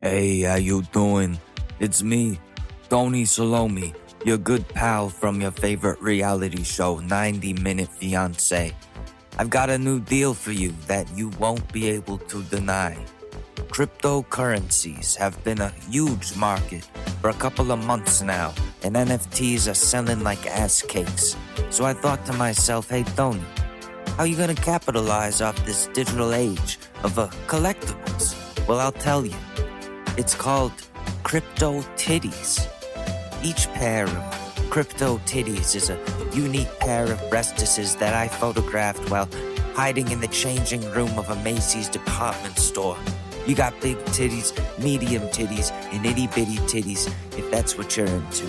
Hey, how you doing? It's me, Tony Salome, your good pal from your favorite reality show, 90 Minute Fiancé. I've got a new deal for you that you won't be able to deny. Cryptocurrencies have been a huge market for a couple of months now, and NFTs are selling like ass cakes. So I thought to myself, hey Tony, how you gonna capitalize off this digital age of collectibles? Well, I'll tell you. It's called Crypto Titties. Each pair of Crypto Titties is a unique pair of breastises that I photographed while hiding in the changing room of a Macy's department store. You got big titties, medium titties, and itty-bitty titties, if that's what you're into.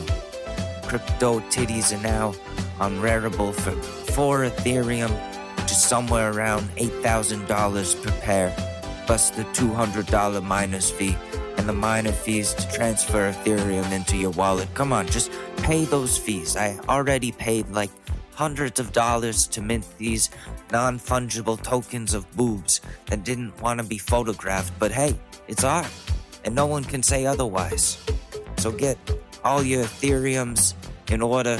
Crypto Titties are now on Rarible for 4 Ethereum, which is somewhere around $8,000 per pair, plus the $200 miners fee. And the miner fees to transfer Ethereum into your wallet. Come on, just pay those fees. I already paid like hundreds of dollars to mint these non-fungible tokens of boobs that didn't want to be photographed. But hey, it's art, and no one can say otherwise. So get all your Ethereums in order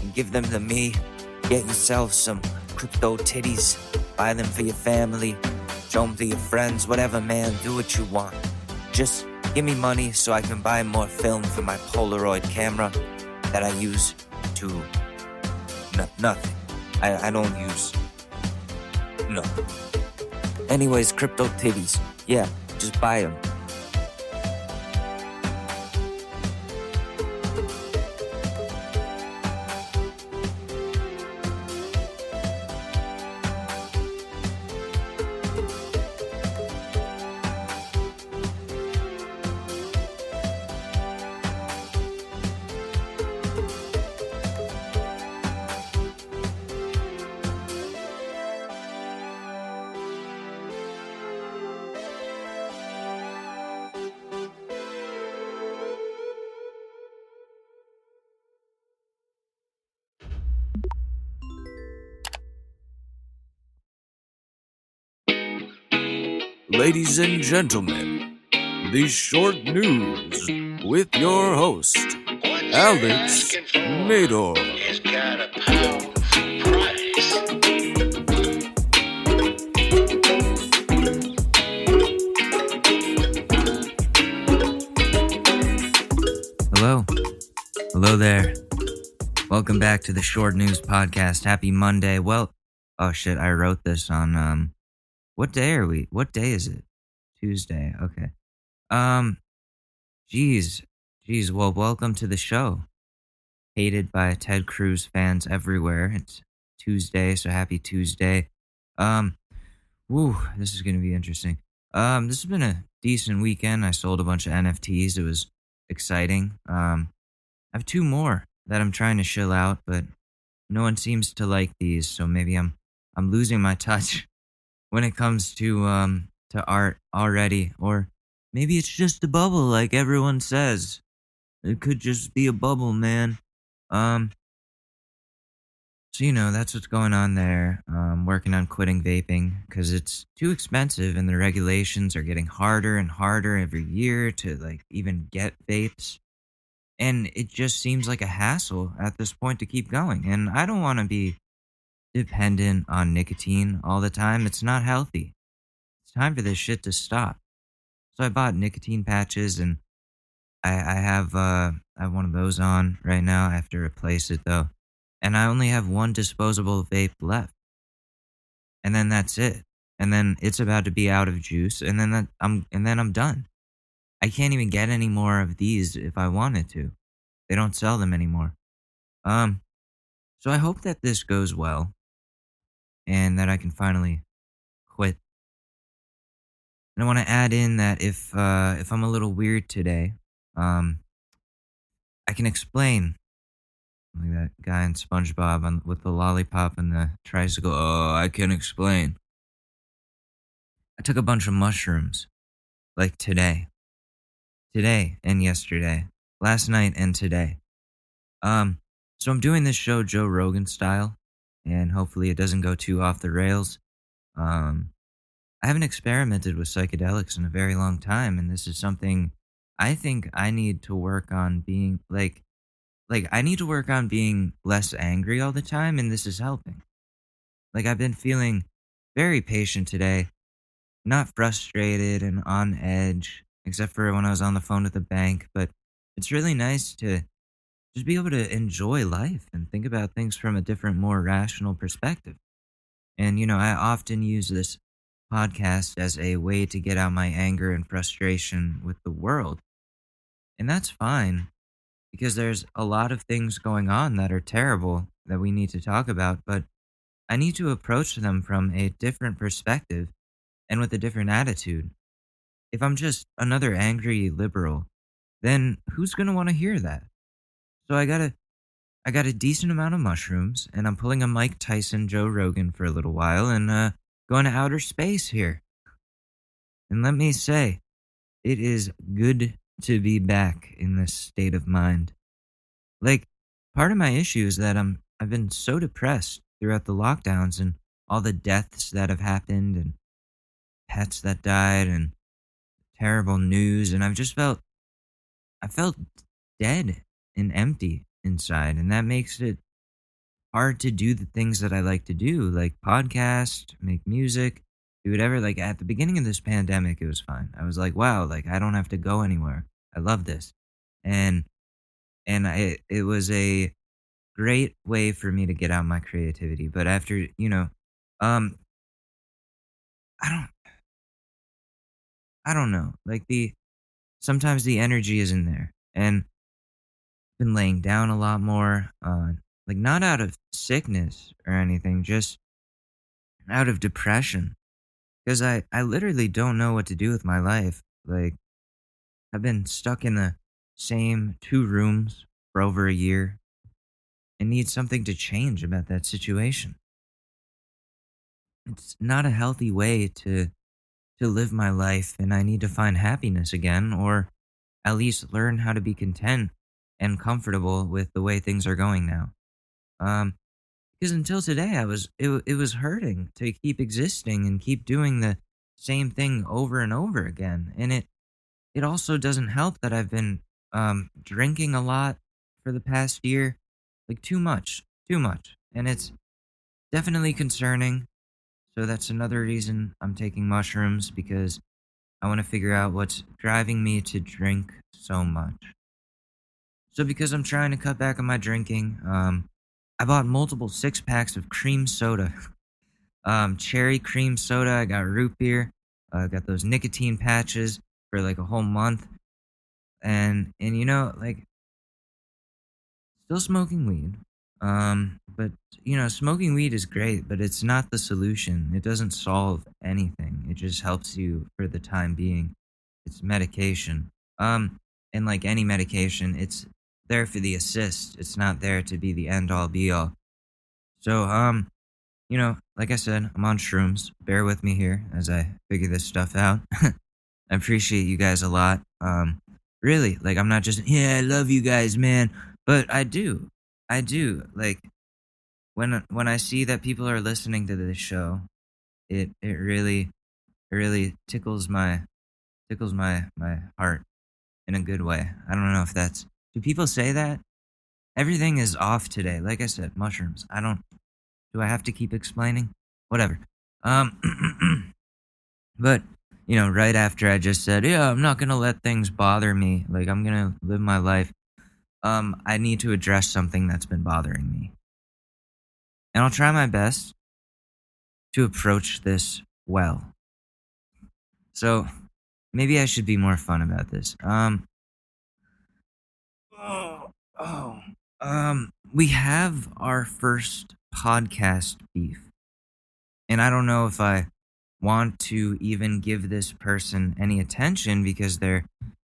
and give them to me. Get yourself some Crypto Titties. Buy them for your family. Show them to your friends. Whatever, man. Do what you want. Just give me money so I can buy more film for my Polaroid camera that I use to... nothing. I don't use... No. Anyways, Crypto Titties. Yeah, just buy them. Ladies and gentlemen, the short news with your host, Alex Nador. It's got a pound price. Hello there. Welcome back to the Short News Podcast. Happy Monday. Well, oh shit, I wrote this on, what day are we? What day is it? Tuesday. Okay. Jeez. Well, welcome to the show. Hated by Ted Cruz fans everywhere. It's Tuesday, so happy Tuesday. This is gonna be interesting. This has been a decent weekend. I sold a bunch of NFTs. It was exciting. I have 2 more that I'm trying to shill out, but no one seems to like these, so maybe I'm losing my touch when it comes to art already, or maybe it's just a bubble like everyone says. It could just be a bubble, man. So that's what's going on there. Working on quitting vaping because it's too expensive and the regulations are getting harder and harder every year to even get vapes. And it just seems like a hassle at this point to keep going. And I don't want to be dependent on nicotine all the time. It's not healthy. It's time for this shit to stop. So I bought nicotine patches, and I have one of those on right now. I have to replace it though, and I only have one disposable vape left, and then that's it. And then it's about to be out of juice, and then I'm done. I can't even get any more of these if I wanted to. They don't sell them anymore. So I hope that this goes well, and that I can finally quit. And I want to add in that if I'm a little weird today, I can explain, like that guy in SpongeBob with the lollipop and the tricycle. Oh, I can explain. I took a bunch of mushrooms, like today and yesterday, last night and today. So I'm doing this show Joe Rogan style, and hopefully it doesn't go too off the rails. I haven't experimented with psychedelics in a very long time, and this is something I think I need to work on being I need to work on being less angry all the time, and this is helping. Like I've been feeling very patient today, not frustrated and on edge, except for when I was on the phone with the bank, but it's really nice to just be able to enjoy life and think about things from a different, more rational perspective. And, I often use this podcast as a way to get out my anger and frustration with the world. And that's fine because there's a lot of things going on that are terrible that we need to talk about, but I need to approach them from a different perspective and with a different attitude. If I'm just another angry liberal, then who's going to want to hear that? So I got a decent amount of mushrooms, and I'm pulling a Mike Tyson, Joe Rogan for a little while, and going to outer space here. And let me say, it is good to be back in this state of mind. Like, part of my issue is that I've been so depressed throughout the lockdowns and all the deaths that have happened and pets that died and terrible news, and I felt dead and empty inside, and that makes it hard to do the things that I like to do, like podcast, make music, do whatever. Like at the beginning of this pandemic, it was fine. I was like, wow, like I don't have to go anywhere. I love this. And it was a great way for me to get out my creativity. But after, um I don't I don't know. Like the sometimes the energy isn't there. And been laying down a lot more, like not out of sickness or anything, just out of depression. Because I literally don't know what to do with my life. Like, I've been stuck in the same two rooms for over a year and need something to change about that situation. It's not a healthy way to live my life, and I need to find happiness again, or at least learn how to be content and comfortable with the way things are going now. Um, because until today, it was hurting to keep existing and keep doing the same thing over and over again, and it also doesn't help that I've been drinking a lot for the past year, like too much, and it's definitely concerning. So that's another reason I'm taking mushrooms because I want to figure out what's driving me to drink so much. So because I'm trying to cut back on my drinking, I bought multiple 6 packs of cream soda, cherry cream soda. I got root beer. I got those nicotine patches for like a whole month, and like still smoking weed. But smoking weed is great, but it's not the solution. It doesn't solve anything. It just helps you for the time being. It's medication. And like any medication, it's there for the assist. It's not there to be the end all be all. So, like I said, I'm on shrooms. Bear with me here as I figure this stuff out. I appreciate you guys a lot. Really, like I'm not just, yeah, I love you guys, man. But I do. I do. Like when I see that people are listening to this show, it really tickles my heart in a good way. I don't know if that's, do people say that? Everything is off today. Like I said, mushrooms. Do I have to keep explaining? Whatever. But, right after I just said, yeah, I'm not going to let things bother me. Like, I'm going to live my life. I need to address something that's been bothering me. And I'll try my best to approach this well. So, maybe I should be more fun about this. We have our first podcast beef. And I don't know if I want to even give this person any attention because they're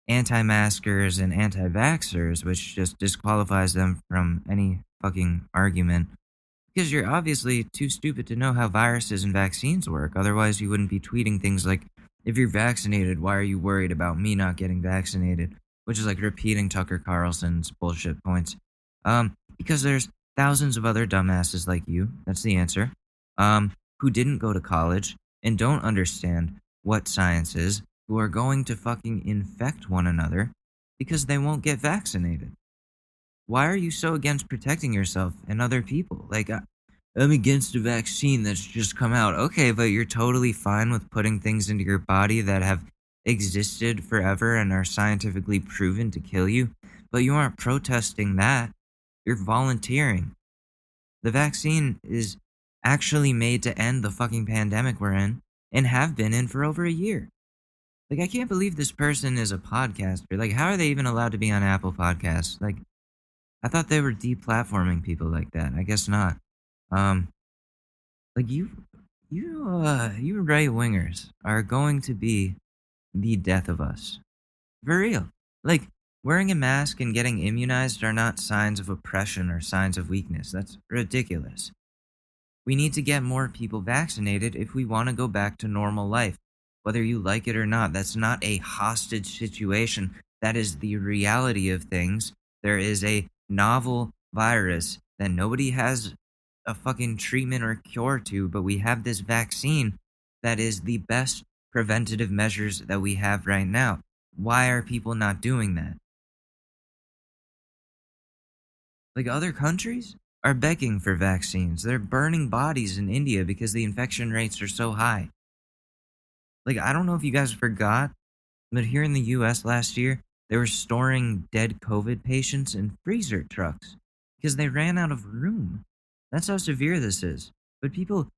anti-maskers and anti-vaxxers, which just disqualifies them from any fucking argument. Because you're obviously too stupid to know how viruses and vaccines work. Otherwise, you wouldn't be tweeting things like, if you're vaccinated, why are you worried about me not getting vaccinated? Which is like repeating Tucker Carlson's bullshit points. Because there's thousands of other dumbasses like you, that's the answer, who didn't go to college and don't understand what science is who are going to fucking infect one another because they won't get vaccinated. Why are you so against protecting yourself and other people? Like, I'm against a vaccine that's just come out. Okay, but you're totally fine with putting things into your body that have existed forever and are scientifically proven to kill you, but you aren't protesting that. You're volunteering. The vaccine is actually made to end the fucking pandemic we're in and have been in for over a year. Like, I can't believe this person is a podcaster. Like, how are they even allowed to be on Apple Podcasts? Like, I thought they were deplatforming people like that. I guess not. Um, like you right wingers are going to be the death of us. For real. Like, wearing a mask and getting immunized are not signs of oppression or signs of weakness. That's ridiculous. We need to get more people vaccinated if we want to go back to normal life. Whether you like it or not, that's not a hostage situation. That is the reality of things. There is a novel virus that nobody has a fucking treatment or cure to, but we have this vaccine that is the best preventative measures that we have right now. Why are people not doing that? Like, other countries are begging for vaccines. They're burning bodies in India because the infection rates are so high. Like, I don't know if you guys forgot, but here in the US last year, they were storing dead COVID patients in freezer trucks because they ran out of room. That's how severe this is. But people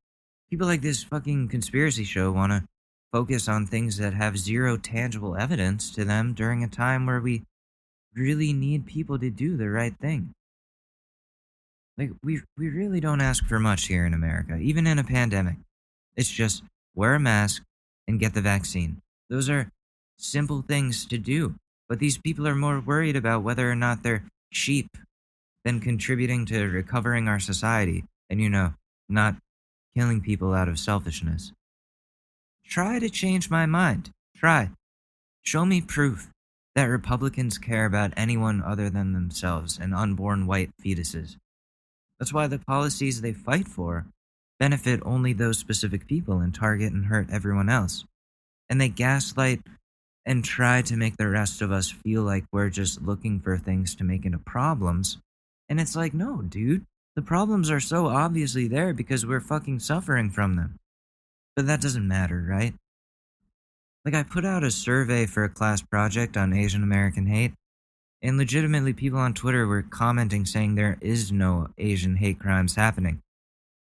like this fucking conspiracy show want to focus on things that have zero tangible evidence to them during a time where we really need people to do the right thing. Like, we really don't ask for much here in America, even in a pandemic. It's just wear a mask and get the vaccine. Those are simple things to do. But these people are more worried about whether or not they're cheap than contributing to recovering our society and, not killing people out of selfishness. Try to change my mind. Try. Show me proof that Republicans care about anyone other than themselves and unborn white fetuses. That's why the policies they fight for benefit only those specific people and target and hurt everyone else. And they gaslight and try to make the rest of us feel like we're just looking for things to make into problems. And it's like, no, dude, the problems are so obviously there because we're fucking suffering from them. But that doesn't matter, right? Like, I put out a survey for a class project on Asian American hate, and legitimately people on Twitter were commenting saying there is no Asian hate crimes happening.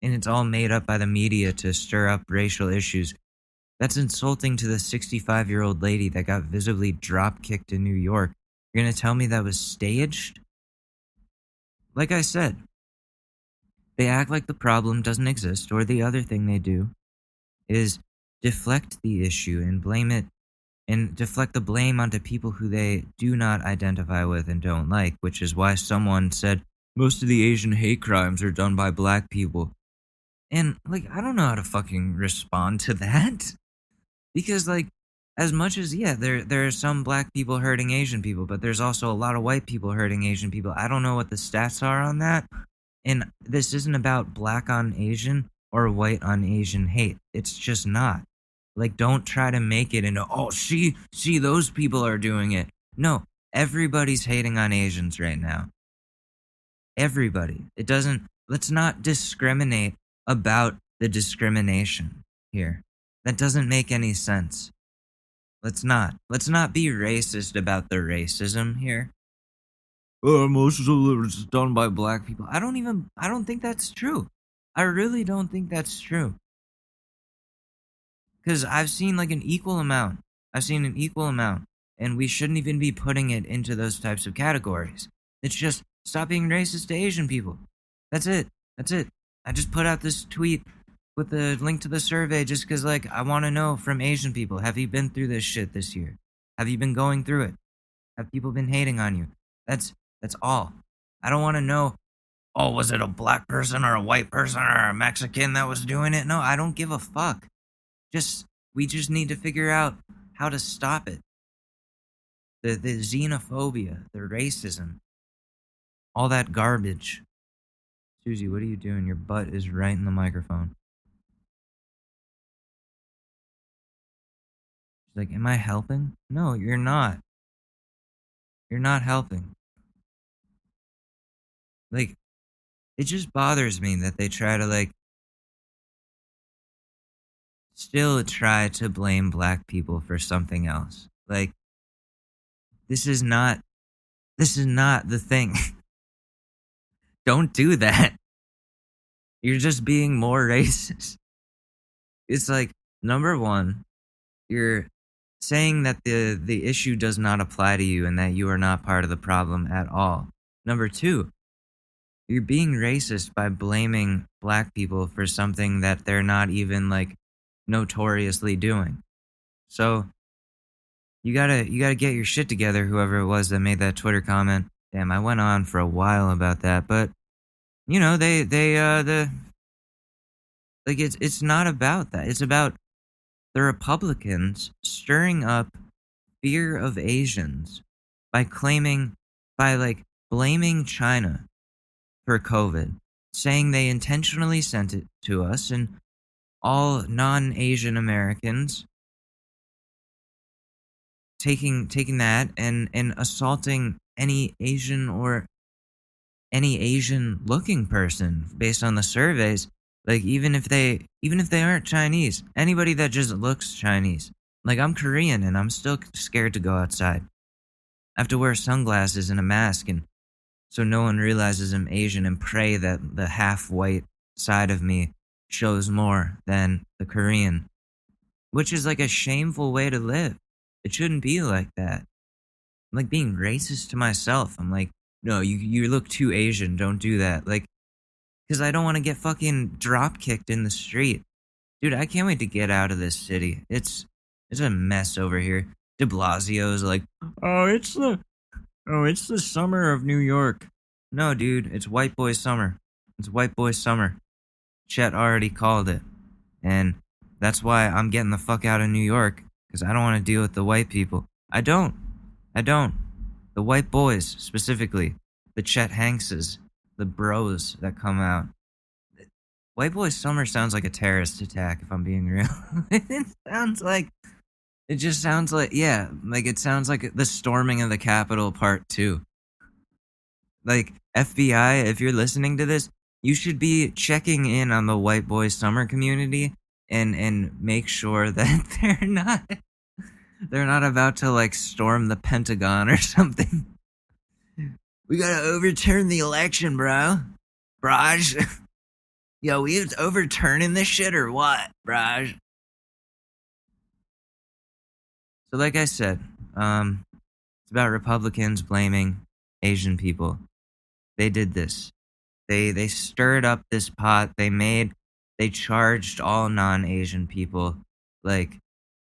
And it's all made up by the media to stir up racial issues. That's insulting to the 65-year-old lady that got visibly drop-kicked in New York. You're going to tell me that was staged? Like I said, they act like the problem doesn't exist, or the other thing they do is deflect the issue and blame it, and deflect the blame onto people who they do not identify with and don't like, which is why someone said, most of the Asian hate crimes are done by black people. And, like, I don't know how to fucking respond to that. Because, like, as much as, yeah, there are some black people hurting Asian people, but there's also a lot of white people hurting Asian people. I don't know what the stats are on that. And this isn't about black on Asian or white on Asian hate. It's just not. Like, don't try to make it into, oh, see, those people are doing it. No, everybody's hating on Asians right now. Everybody. Let's not discriminate about the discrimination here. That doesn't make any sense. Let's not be racist about the racism here. Most of it's done by black people. I don't think that's true. I really don't think that's true. Because I've seen an equal amount. And we shouldn't even be putting it into those types of categories. It's just, stop being racist to Asian people. That's it. I just put out this tweet with the link to the survey just because, I want to know from Asian people, have you been through this shit this year? Have you been going through it? Have people been hating on you? That's all. I don't want to know, oh, was it a black person or a white person or a Mexican that was doing it? No, I don't give a fuck. We just need to figure out how to stop it. The xenophobia, the racism, all that garbage. Susie, what are you doing? Your butt is right in the microphone. Like, am I helping? No, you're not. You're not helping. Like, it just bothers me that they try to, like, still try to blame black people for something else. Like, this is not the thing. Don't do that. You're just being more racist. It's like, number one, you're saying that the issue does not apply to you and that you are not part of the problem at all. Number two, you're being racist by blaming black people for something that they're not even like notoriously doing. So you gotta get your shit together, whoever it was that made that Twitter comment. Damn, I went on for a while about that, but you know, it's not about that. It's about the Republicans stirring up fear of Asians by blaming China for COVID, saying they intentionally sent it to us and all non-Asian Americans taking that and assaulting any Asian or any Asian looking person based on the surveys. Like, even if they aren't Chinese, anybody that just looks Chinese. Like, I'm Korean and I'm still scared to go outside. I have to wear sunglasses and a mask, and so no one realizes I'm Asian, and pray that the half-white side of me shows more than the Korean, which is like a shameful way to live. It shouldn't be like that. I'm like being racist to myself. I'm like, no, you look too Asian. Don't do that. Like, because I don't want to get fucking drop kicked in the street. Dude, I can't wait to get out of this city. It's a mess over here. De Blasio's like, it's the summer of New York. No, dude, it's white boy summer. It's white boy summer. Chet already called it. And that's why I'm getting the fuck out of New York, because I don't want to deal with the white people. I don't. The white boys, specifically. The Chet Hankses. The bros that come out. White boy summer sounds like a terrorist attack, if I'm being real. It sounds like the storming of the Capitol Part 2. Like, FBI, if you're listening to this, you should be checking in on the white boy summer community and make sure that they're not about to, like, storm the Pentagon or something. We gotta overturn the election, bro. Braj. Yo, we overturning this shit or what, Braj? So like I said, it's about Republicans blaming Asian people. They did this. They stirred up this pot. They charged all non-Asian people, like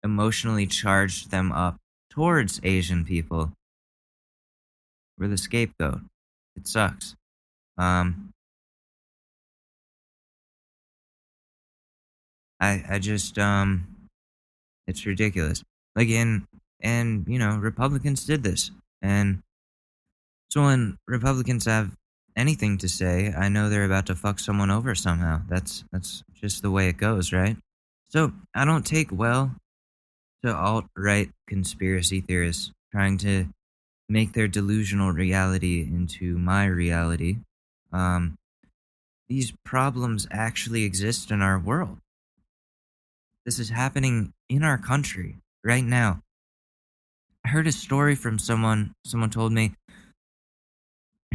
emotionally charged them up towards Asian people. We're the scapegoat. It sucks. I just it's ridiculous. Like, and you know, Republicans did this. And so when Republicans have anything to say, I know they're about to fuck someone over somehow. That's just the way it goes, right? So I don't take well to alt-right conspiracy theorists trying to make their delusional reality into my reality. These problems actually exist in our world. This is happening in our country right now. I heard a story from someone told me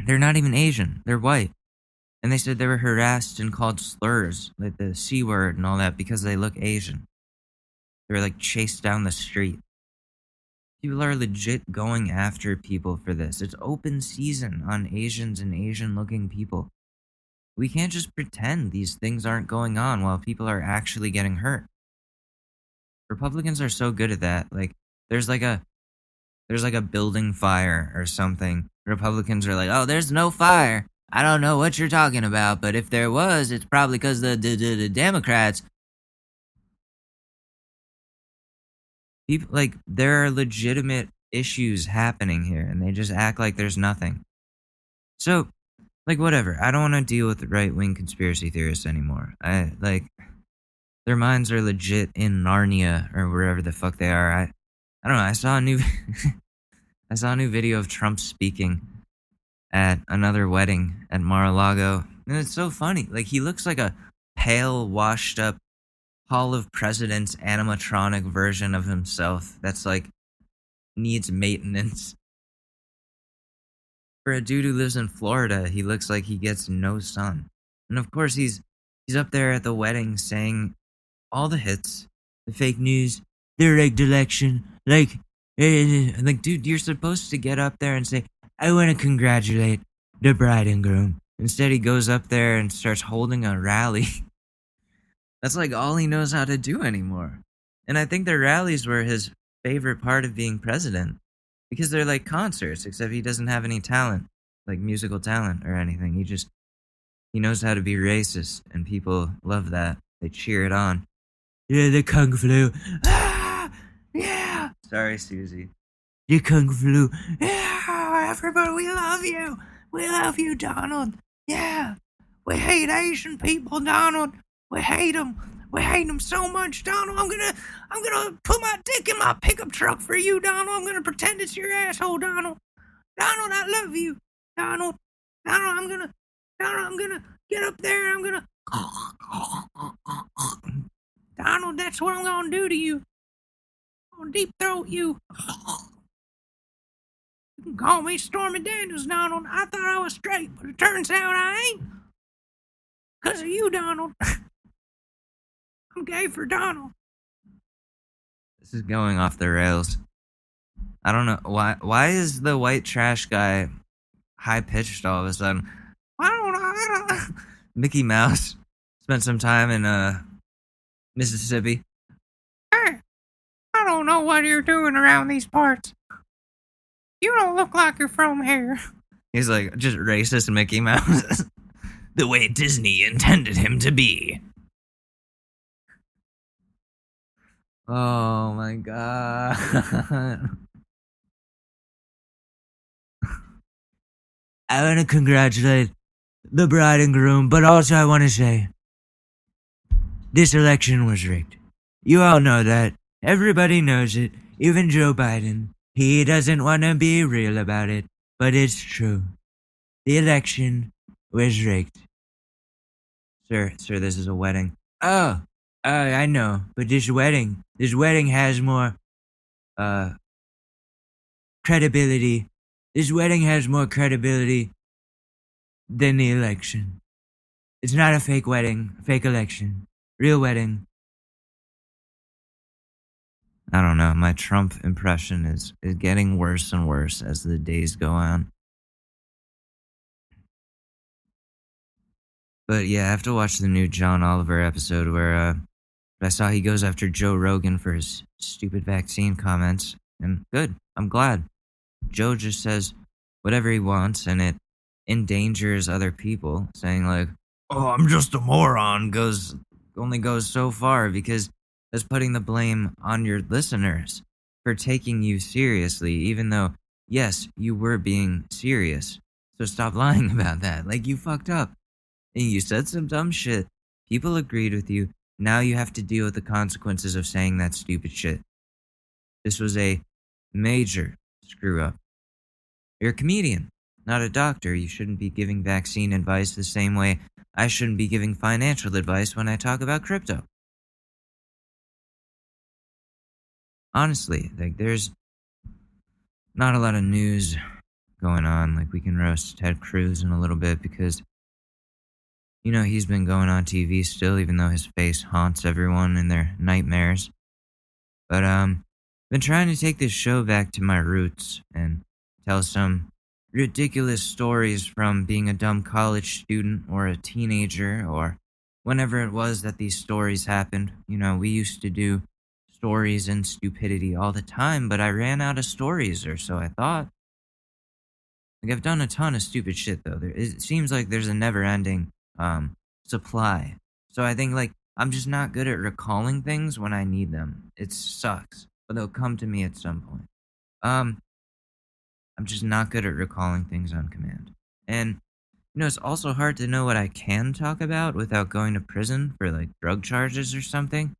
they're not even Asian, they're white. And they said they were harassed and called slurs, like the C word and all that, because they look Asian. They were like chased down the street. People are legit going after people for this. It's open season on Asians and Asian looking people. We can't just pretend these things aren't going on while people are actually getting hurt. Republicans are so good at that. Like, there's like a building fire or something. Republicans are like, oh, there's no fire. I don't know what you're talking about, but if there was, it's probably because the Democrats. People, like, there are legitimate issues happening here, and they just act like there's nothing. So, like, whatever. I don't want to deal with right-wing conspiracy theorists anymore. Their minds are legit in Narnia or wherever the fuck they are. I don't know. I saw a new I saw a new video of Trump speaking at another wedding at Mar-a-Lago, and it's so funny. Like, he looks like a pale, washed up Hall of Presidents animatronic version of himself that's like needs maintenance. For a dude who lives in Florida, he looks like he gets no sun. And of course he's up there at the wedding saying all the hits, the fake news, the rigged election, like dude, you're supposed to get up there and say, I want to congratulate the bride and groom. Instead, he goes up there and starts holding a rally. That's like all he knows how to do anymore. And I think the rallies were his favorite part of being president, because they're like concerts, except he doesn't have any talent, like musical talent or anything. He knows how to be racist, and people love that. They cheer it on. Yeah, the Kung Flu. Ah, yeah. Sorry, Susie. The Kung Flu. Yeah, everybody, we love you. We love you, Donald. Yeah. We hate Asian people, Donald. We hate them. We hate them so much, Donald. I'm gonna put my dick in my pickup truck for you, Donald. I'm gonna pretend it's your asshole, Donald. Donald, I love you, Donald. Donald, I'm gonna get up there. I'm gonna. Donald, that's what I'm gonna do to you. I'm gonna deep throat you. You can call me Stormy Daniels, Donald. I thought I was straight, but it turns out I ain't. 'Cause of you, Donald. I'm gay for Donald. This is going off the rails. I don't know why is the white trash guy high pitched all of a sudden? I don't know. Mickey Mouse spent some time in Mississippi. Hey, I don't know what you're doing around these parts. You don't look like you're from here. He's like just racist Mickey Mouse. The way Disney intended him to be. Oh my god. I want to congratulate the bride and groom, but also I want to say this election was rigged. You all know that. Everybody knows it. Even Joe Biden. He doesn't want to be real about it, but it's true. The election was rigged. Sir, this is a wedding. Oh, I know, but this wedding has more, credibility. This wedding has more credibility than the election. It's not a fake wedding, fake election. Real wedding. I don't know, my Trump impression is getting worse and worse as the days go on. But yeah, I have to watch the new John Oliver episode where I saw he goes after Joe Rogan for his stupid vaccine comments. And good, I'm glad. Joe just says whatever he wants, and it endangers other people. Saying like, oh, I'm just a moron only goes so far, because that's putting the blame on your listeners for taking you seriously, even though, yes, you were being serious. So stop lying about that. Like, you fucked up. And you said some dumb shit. People agreed with you. Now you have to deal with the consequences of saying that stupid shit. This was a major screw up. You're a comedian, not a doctor. You shouldn't be giving vaccine advice the same way I shouldn't be giving financial advice when I talk about crypto. Honestly, like, there's not a lot of news going on. Like, we can roast Ted Cruz in a little bit because, you know, he's been going on TV still, even though his face haunts everyone in their nightmares. But been trying to take this show back to my roots and tell some ridiculous stories from being a dumb college student or a teenager or whenever it was that these stories happened. You know, we used to do stories and stupidity all the time, but I ran out of stories, or so I thought. Like, I've done a ton of stupid shit, though. It seems like there's a never-ending supply. So I think, like, I'm just not good at recalling things when I need them. It sucks, but they'll come to me at some point. I'm just not good at recalling things on command. And It's also hard to know what I can talk about without going to prison for like drug charges or something.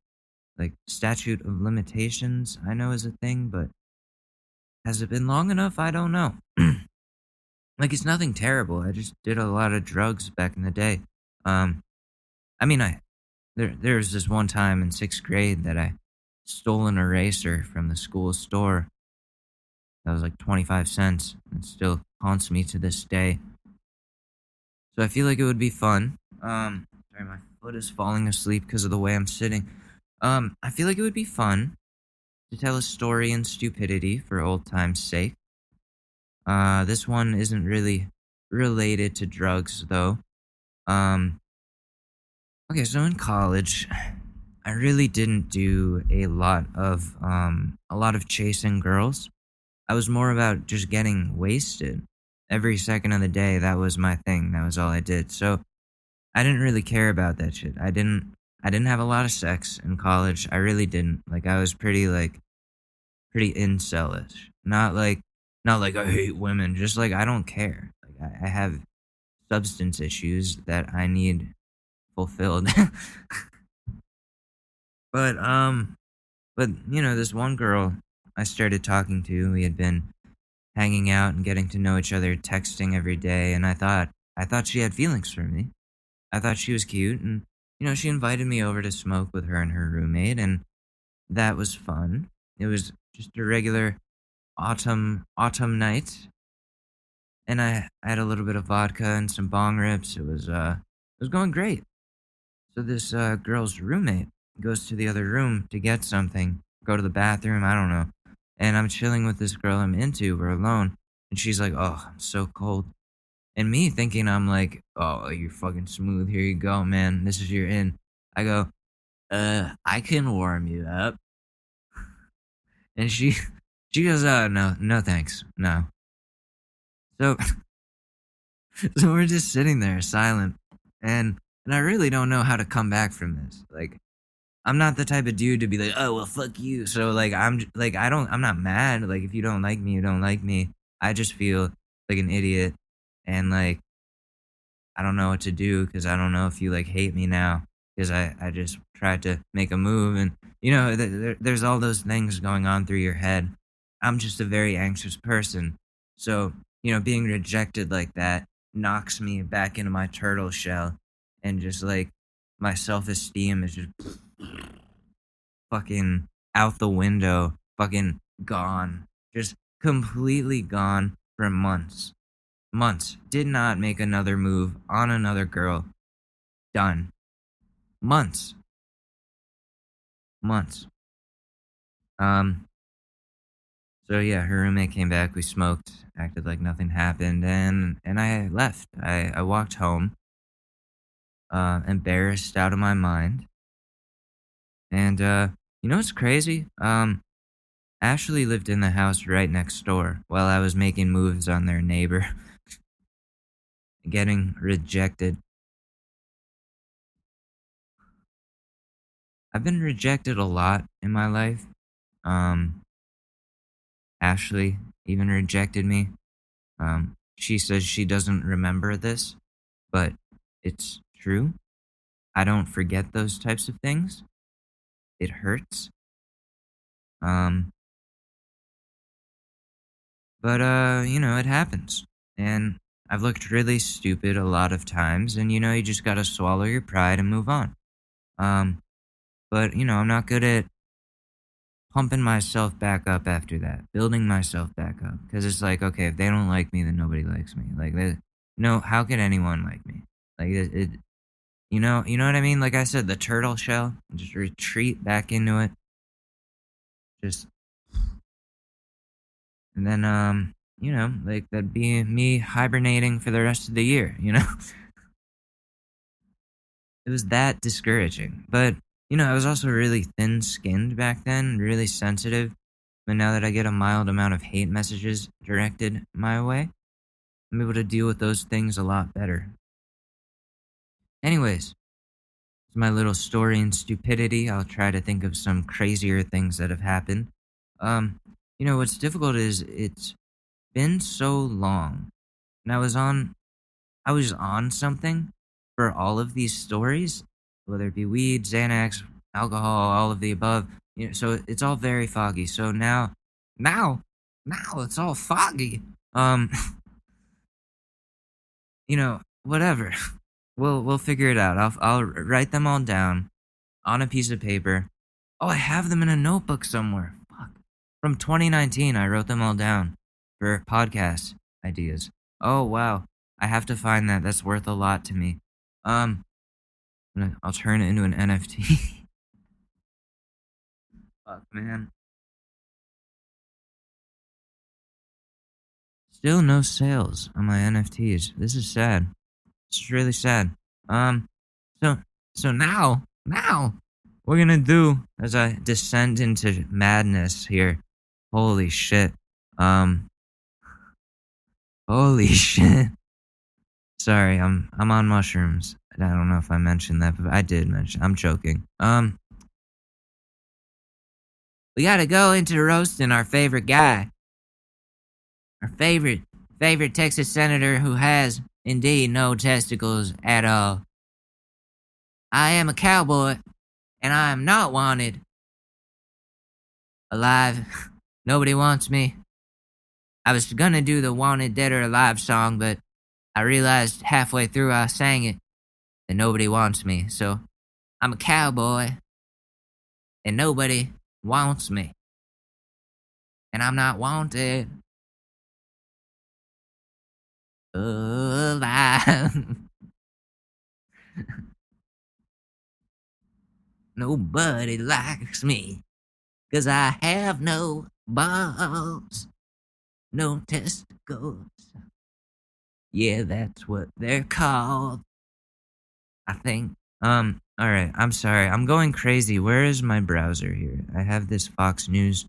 Like statute of limitations, I know is a thing, but has it been long enough? I don't know. Like it's nothing terrible. I just did a lot of drugs back in the day. Um, I mean, there was this one time in sixth grade that I stole an eraser from the school store. That was like 25 cents. It still haunts me to this day. So I feel like it would be fun. Sorry, my foot is falling asleep because of the way I'm sitting. I feel like it would be fun to tell a story in stupidity for old time's sake. This one isn't really related to drugs though. Um, okay, so in college, I really didn't do a lot of chasing girls. I was more about just getting wasted. Every second of the day, that was my thing. That was all I did. So I didn't really care about that shit. I didn't have a lot of sex in college. I really didn't. Like I was pretty incelish. Not like I hate women, just like I don't care. Like I have substance issues that I need fulfilled. but this one girl I started talking to, we had been hanging out and getting to know each other, texting every day, and I thought she had feelings for me. I thought she was cute, and she invited me over to smoke with her and her roommate, and that was fun. It was just a regular autumn night, and I had a little bit of vodka and some bong rips. It was going great. So this girl's roommate goes to the other room to get something, go to the bathroom, I don't know. And I'm chilling with this girl I'm into, we're alone, and she's like, "Oh, I'm so cold." And me thinking I'm like, "Oh, you're fucking smooth. Here you go, man. This is your in." I go, I can warm you up." And she goes, "Oh, no, no thanks. No." So so we're just sitting there silent, and I really don't know how to come back from this. Like I'm not the type of dude to be like, "Oh, well, fuck you." So like I'm not mad. Like if you don't like me, you don't like me. I just feel like an idiot, and like I don't know what to do because I don't know if you like hate me now because I just tried to make a move, and there's all those things going on through your head. I'm just a very anxious person, so being rejected like that knocks me back into my turtle shell, and just like my self esteem is just fucking out the window, fucking gone, just completely gone for months. Months. Did not make another move on another girl. Done. Months. Months. Um. So yeah, her roommate came back. We smoked, acted like nothing happened, and I left. I walked home, embarrassed out of my mind. And you know what's crazy? Ashley lived in the house right next door while I was making moves on their neighbor, getting rejected. I've been rejected a lot in my life. Um, Ashley even rejected me. She says she doesn't remember this, but it's true. I don't forget those types of things. It hurts. Um, but it happens. And I've looked really stupid a lot of times, and you just gotta swallow your pride and move on. Um, but I'm not good at pumping myself back up after that, building myself back up, because it's like, okay, if they don't like me, then nobody likes me. Like, no, how could anyone like me? Like, you know what I mean? Like I said, the turtle shell, just retreat back into it, just, and then, like that'd be me hibernating for the rest of the year. It was that discouraging. But, I was also really thin skinned back then, really sensitive. But now that I get a mild amount of hate messages directed my way, I'm able to deal with those things a lot better. Anyways, it's my little story in stupidity. I'll try to think of some crazier things that have happened. What's difficult is it's been so long. And I was on I was on something for all of these stories, whether it be weed, Xanax, alcohol, all of the above. So it's all very foggy. So now it's all foggy. Whatever. We'll figure it out. I'll write them all down on a piece of paper. Oh, I have them in a notebook somewhere. Fuck. From 2019, I wrote them all down for podcast ideas. Oh wow, I have to find that. That's worth a lot to me. I'll turn it into an NFT. Fuck, man. Still no sales on my NFTs. This is sad. It's really sad. So now we're gonna do, as I descend into madness here. Holy shit. Holy shit. Sorry, I'm on mushrooms. I don't know if I mentioned that, but I did mention. I'm joking. We gotta go into roasting our favorite guy. Our favorite Texas senator who has, indeed, no testicles at all. I am a cowboy, and I am not wanted. Alive. Nobody wants me. I was gonna do the Wanted Dead or Alive song, but I realized halfway through I sang it that nobody wants me. So I'm a cowboy, and nobody wants me. And I'm not wanted. Alive. Nobody likes me, 'cause I have no balls, no testicles. Yeah, that's what they're called, I think. Alright, I'm sorry. I'm going crazy. Where is my browser here? I have this Fox News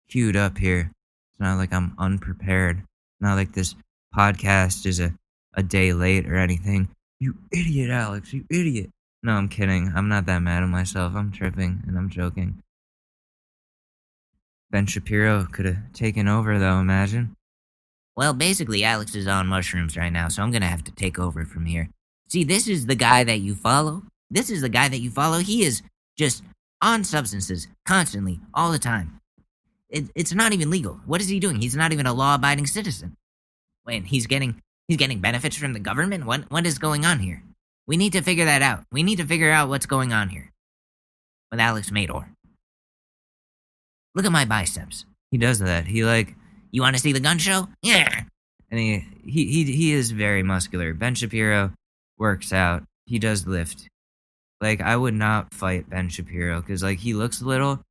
queued up here. It's not like I'm unprepared. Not like this podcast is a day late or anything. You idiot, Alex. You idiot. No, I'm kidding. I'm not that mad at myself. I'm tripping and I'm joking. Ben Shapiro could have taken over, though, imagine. Well, basically, Alex is on mushrooms right now, so I'm gonna have to take over from here. See, this is the guy that you follow. He is just on substances, constantly, all the time. It's not even legal. What is he doing? He's not even a law-abiding citizen. Wait, he's getting benefits from the government? What is going on here? We need to figure that out. We need to figure out what's going on here with Alex Mador. Look at my biceps. He does that. He you want to see the gun show? Yeah. And he is very muscular. Ben Shapiro works out. He does lift. I would not fight Ben Shapiro because he looks little,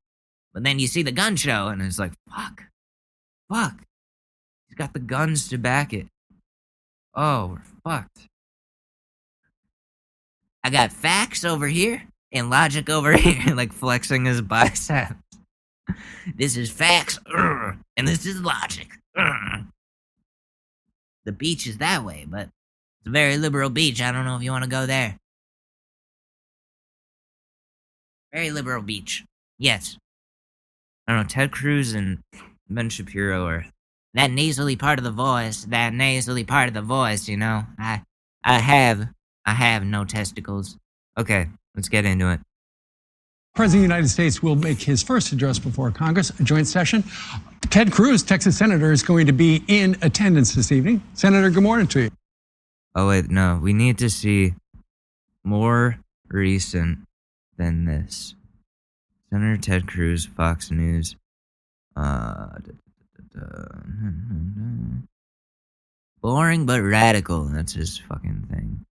but then you see the gun show and it's fuck. He's got the guns to back it. Oh, we're fucked. I got facts over here and logic over here, flexing his biceps. This is facts, and this is logic. The beach is that way, but it's a very liberal beach. I don't know if you want to go there. Very liberal beach. Yes. I don't know, Ted Cruz and Ben Shapiro are that nasally part of the voice, you know. I have no testicles. Okay, let's get into it. President of the United States will make his first address before Congress, a joint session. Ted Cruz, Texas Senator, is going to be in attendance this evening. Senator, good morning to you. Oh, wait, no. We need to see more recent than this. Senator Ted Cruz, Fox News. Boring but radical. That's his fucking thing.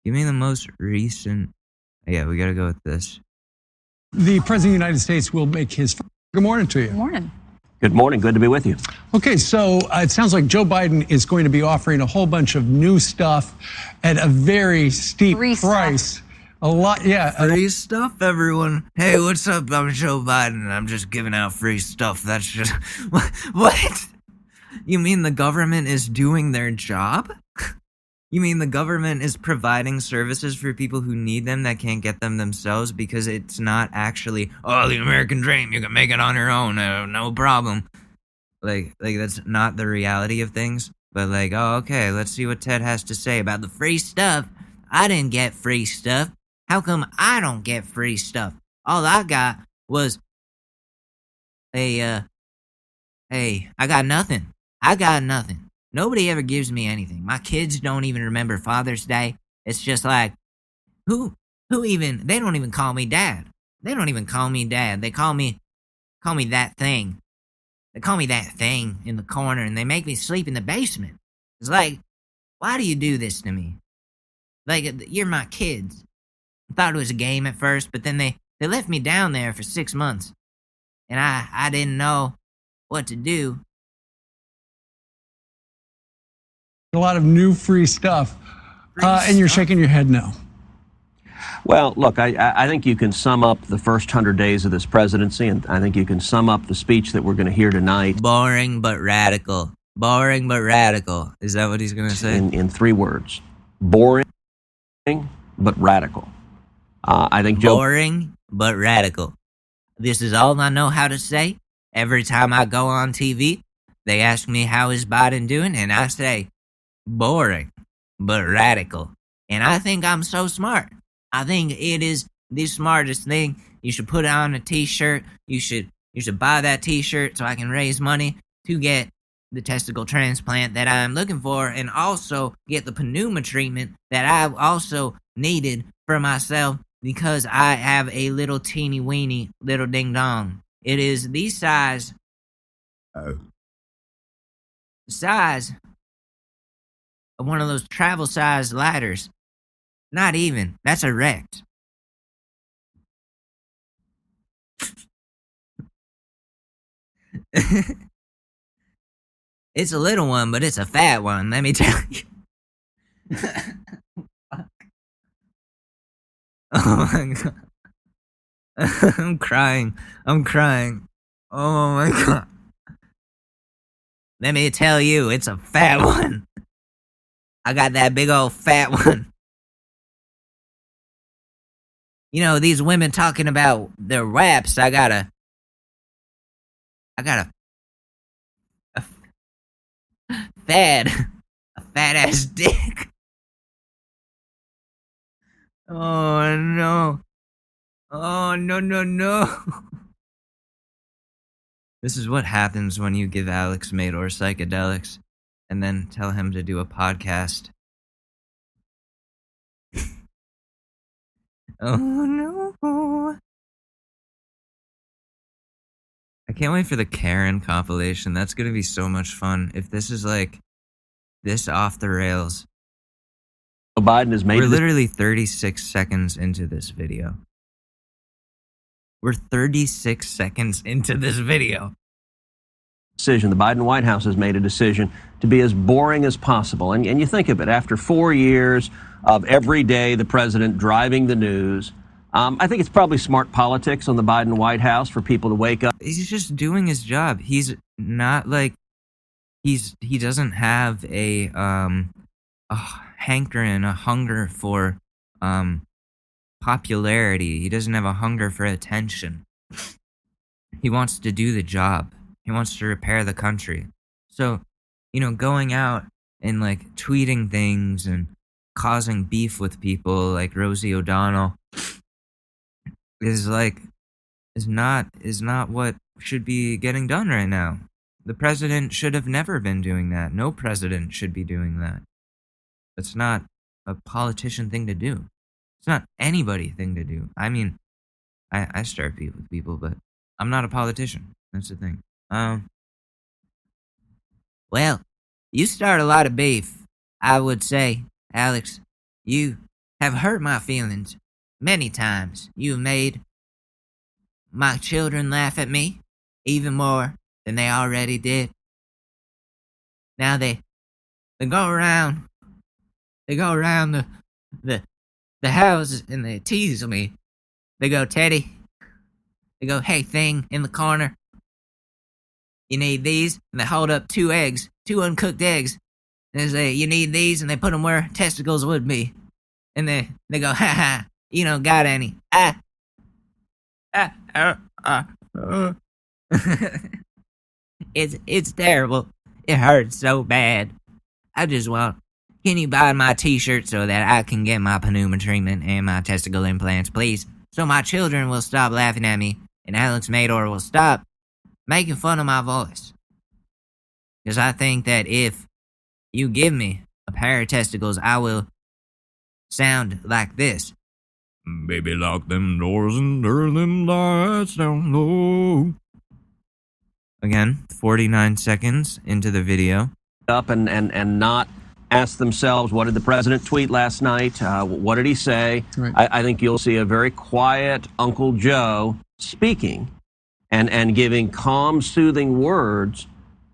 Give me the most recent. Yeah, we gotta go with this. The President of the United States will make his first. Good morning to you. Good morning. Good morning. Good to be with you. Okay, so it sounds like Joe Biden is going to be offering a whole bunch of new stuff at a very steep price. A lot, yeah. Free stuff, everyone. Hey, what's up? I'm Joe Biden, and I'm just giving out free stuff. That's just... What? You mean the government is doing their job? You mean the government is providing services for people who need them that can't get them themselves because it's not actually, the American dream, you can make it on your own, no problem. Like that's not the reality of things. But like, oh, okay, let's see what Ted has to say about the free stuff. I didn't get free stuff. How come I don't get free stuff? All I got was hey, I got nothing. I got nothing. Nobody ever gives me anything. My kids don't even remember Father's Day. It's just like, who even, they don't even call me dad. They don't even call me dad. They call me that thing. They call me that thing in the corner, and they make me sleep in the basement. It's like, why do you do this to me? Like, you're my kids. I thought it was a game at first, but then they left me down there for 6 months. And I didn't know what to do. A lot of new free stuff. And you're shaking your head no. Well, look, I think you can sum up the first 100 days of this presidency, and I think you can sum up the speech that we're going to hear tonight. Boring but radical. Boring but radical. Is that what he's going to say? In 3 words. Boring but radical. I think Joe... Boring but radical. This is all I know how to say. Every time I go on TV, they ask me how is Biden doing, and I say, boring but radical. And I think I'm so smart. I think it is the smartest thing. You should put it on a t-shirt. You should buy that t-shirt so I can raise money to get the testicle transplant that I'm looking for, and also get the pneuma treatment that I've also needed for myself, because I have a little teeny weeny little ding dong. It is the size of one of those travel size ladders. Not even. That's erect. It's a little one, but it's a fat one, let me tell you. Oh my god. I'm crying. Oh my god. Let me tell you, it's a fat one. I got that big old fat one. You know, these women talking about their raps, I got a fat ass dick. Oh no. Oh no. This is what happens when you give Alex Mador psychedelics and then tell him to do a podcast. Oh no. I can't wait for the Karen compilation. That's gonna be so much fun. If this is like this off the rails. Biden has made... We're literally 36 seconds into this video. We're 36 seconds into this video. Decision. The Biden White House has made a decision to be as boring as possible. And you think of it, after 4 years of every day the president driving the news, I think it's probably smart politics on the Biden White House for people to wake up. He's just doing his job. He's not like he doesn't have a hankering, a hunger for popularity. He doesn't have a hunger for attention. He wants to do the job. He wants to repair the country. So, you know, going out and like tweeting things and causing beef with people like Rosie O'Donnell is not what should be getting done right now. The president should have never been doing that. No president should be doing that. It's not a politician thing to do. It's not anybody thing to do. I mean, I start beef with people, but I'm not a politician. That's the thing. Well, you start a lot of beef, I would say, Alex. You have hurt my feelings many times. You have made my children laugh at me even more than they already did. Now they go around the house and they tease me. They go, Teddy. They go, hey, thing in the corner. You need these? And they hold up 2 eggs, 2 uncooked eggs. And they say, you need these? And they put them where testicles would be. And they go, ha ha, you don't got any. It's terrible. It hurts so bad. I just want... Can you buy my t-shirt so that I can get my pneuma treatment and my testicle implants, please? So my children will stop laughing at me and Alex Mador will stop making fun of my voice. Because I think that if you give me a pair of testicles, I will sound like this. Baby, lock them doors and turn them lights down low. Again, 49 seconds into the video. Up and not ask themselves, what did the president tweet last night? What did he say? Right. I think you'll see a very quiet Uncle Joe speaking and giving calm, soothing words.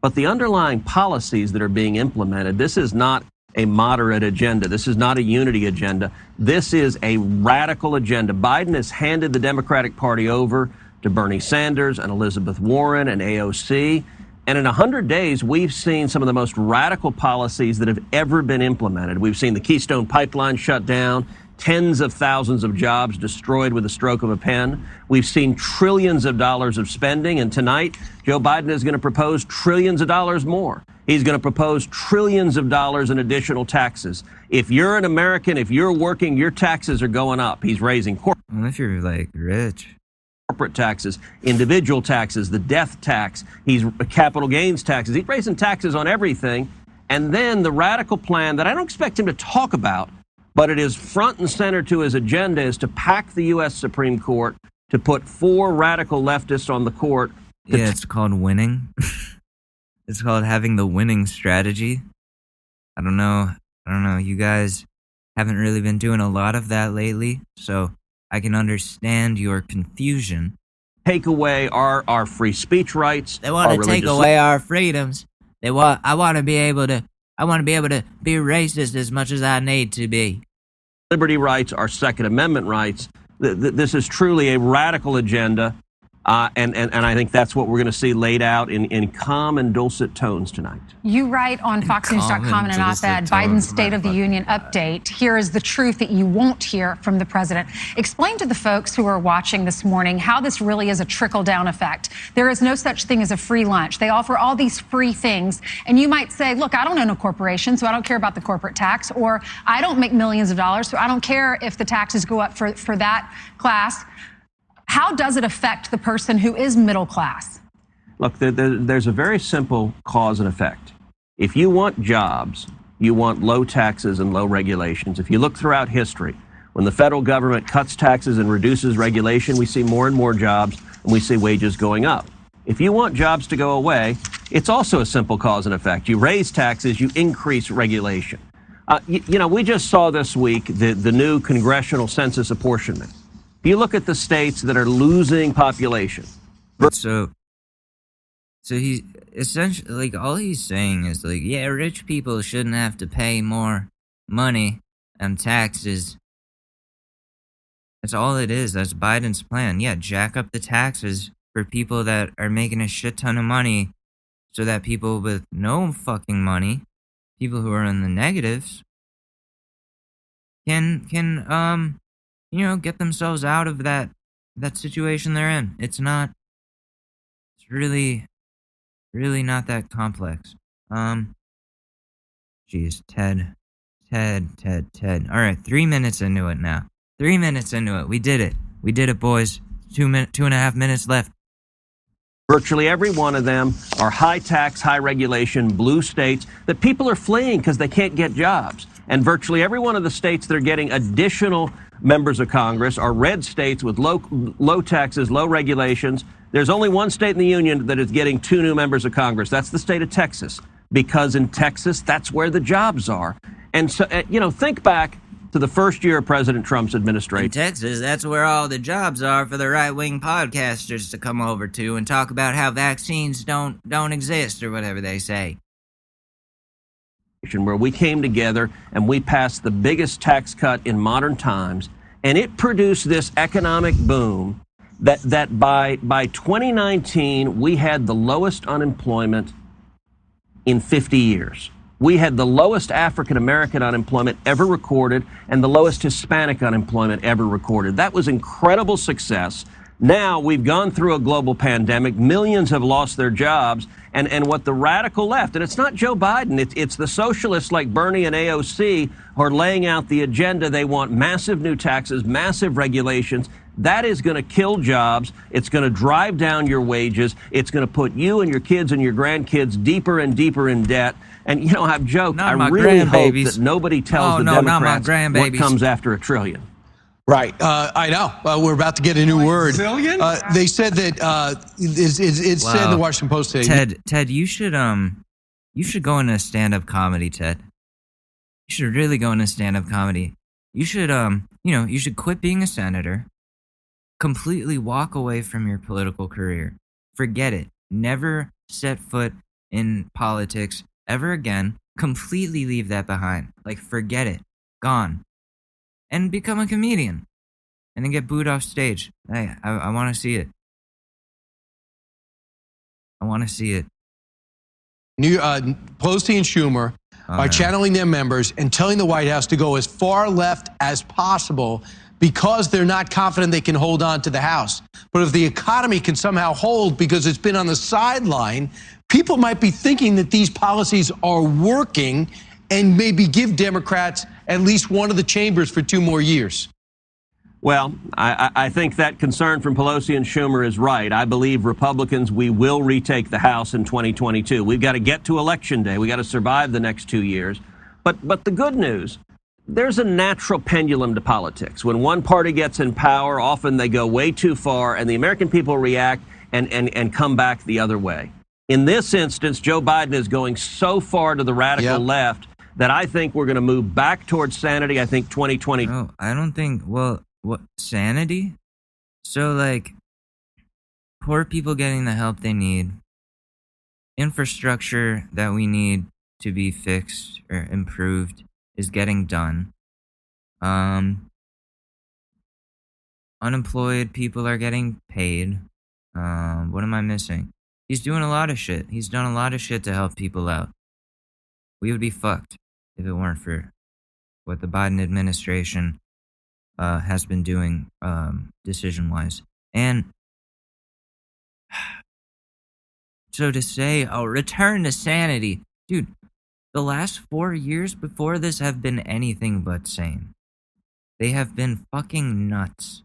But the underlying policies that are being implemented, this is not a moderate agenda. This is not a unity agenda. This is a radical agenda. Biden has handed the Democratic Party over to Bernie Sanders and Elizabeth Warren and AOC. And in 100 days, we've seen some of the most radical policies that have ever been implemented. We've seen the Keystone Pipeline shut down, tens of thousands of jobs destroyed with a stroke of a pen. We've seen trillions of dollars of spending. And tonight, Joe Biden is going to propose trillions of dollars more. He's going to propose trillions of dollars in additional taxes. If you're an American, if you're working, your taxes are going up. He's raising corporate. Well, if you're like rich. Corporate taxes, individual taxes, the death tax, he's capital gains taxes. He's raising taxes on everything. And then the radical plan that I don't expect him to talk about, but it is front and center to his agenda, is to pack the U.S. Supreme Court, to put 4 radical leftists on the court. Yeah, it's called winning. It's called having the winning strategy. I don't know. You guys haven't really been doing a lot of that lately, so I can understand your confusion. Take away our free speech rights. They want to take away our freedoms. I want to be able to be racist as much as I need to be. Liberty rights, our Second Amendment rights. This is truly a radical agenda. And I think that's what we're going to see laid out in calm and dulcet tones tonight. You write on FoxNews.com in an op-ed, Biden's State of the Union update. Here is the truth that you won't hear from the president. Explain to the folks who are watching this morning how this really is a trickle-down effect. There is no such thing as a free lunch. They offer all these free things. And you might say, look, I don't own a corporation, so I don't care about the corporate tax. Or I don't make millions of dollars, so I don't care if the taxes go up for that class. How does it affect the person who is middle class? Look, there's a very simple cause and effect. If you want jobs, you want low taxes and low regulations. If you look throughout history, when the federal government cuts taxes and reduces regulation, we see more and more jobs and we see wages going up. If you want jobs to go away, it's also a simple cause and effect. You raise taxes, you increase regulation. We just saw this week the new congressional census apportionment. If you look at the states that are losing population. So he's essentially, like, all he's saying is, like, yeah, rich people shouldn't have to pay more money and taxes. That's all it is. That's Biden's plan. Yeah, jack up the taxes for people that are making a shit ton of money so that people with no fucking money, people who are in the negatives, can get themselves out of that situation they're in. It's really not that complex. Jeez, Ted. All right, 3 minutes into it now. 3 minutes into it. We did it, boys. 2.5 minutes left. Virtually every one of them are high tax, high regulation, blue states that people are fleeing because they can't get jobs. And virtually every one of the states that are getting additional members of Congress are red states with low taxes, low regulations. There's only one state in the union that is getting 2 new members of Congress. That's the state of Texas, because in Texas, that's where the jobs are. And so, think back to the first year of President Trump's administration. In Texas, that's where all the jobs are for the right-wing podcasters to come over to and talk about how vaccines don't exist or whatever they say. Where we came together and we passed the biggest tax cut in modern times, and it produced this economic boom that by 2019 we had the lowest unemployment in 50 years. We had the lowest African American unemployment ever recorded and the lowest Hispanic unemployment ever recorded. That was incredible success. Now we've gone through a global pandemic. Millions have lost their jobs. And what the radical left, and it's not Joe Biden, it's the socialists like Bernie and AOC who are laying out the agenda. They want massive new taxes, massive regulations. That is going to kill jobs. It's going to drive down your wages. It's going to put you and your kids and your grandkids deeper and deeper in debt. And, you know, I've joked, I really hope that nobody tells the Democrats what comes after $1 trillion. Right. I know. We're about to get a new word. Zillion? They said that it said in the Washington Post today. Ted, you should go into stand-up comedy, Ted. You should really go into stand-up comedy. You should you should quit being a senator. Completely walk away from your political career. Forget it. Never set foot in politics ever again. Completely leave that behind. Like, forget it. Gone. And become a comedian. And then get booed off stage. Hey, I want to see it. I want to see it. Pelosi and Schumer are channeling their members and telling the White House to go as far left as possible because they're not confident they can hold on to the House. But if the economy can somehow hold because it's been on the sideline, people might be thinking that these policies are working and maybe give Democrats at least one of the chambers for 2 more years. Well, I think that concern from Pelosi and Schumer is right. I believe Republicans, we will retake the House in 2022. We've got to get to Election Day. We've got to survive the next 2 years. But the good news, there's a natural pendulum to politics. When one party gets in power, often they go way too far, and the American people react and come back the other way. In this instance, Joe Biden is going so far to the radical left that I think we're going to move back towards sanity. I think 2020. No, I don't think. Well, what sanity? So, like, poor people getting the help they need, infrastructure that we need to be fixed or improved is getting done. Unemployed people are getting paid. What am I missing? He's doing a lot of shit. He's done a lot of shit to help people out. We would be fucked if it weren't for what the Biden administration has been doing decision-wise. And so to say, return to sanity. Dude, the last 4 years before this have been anything but sane. They have been fucking nuts.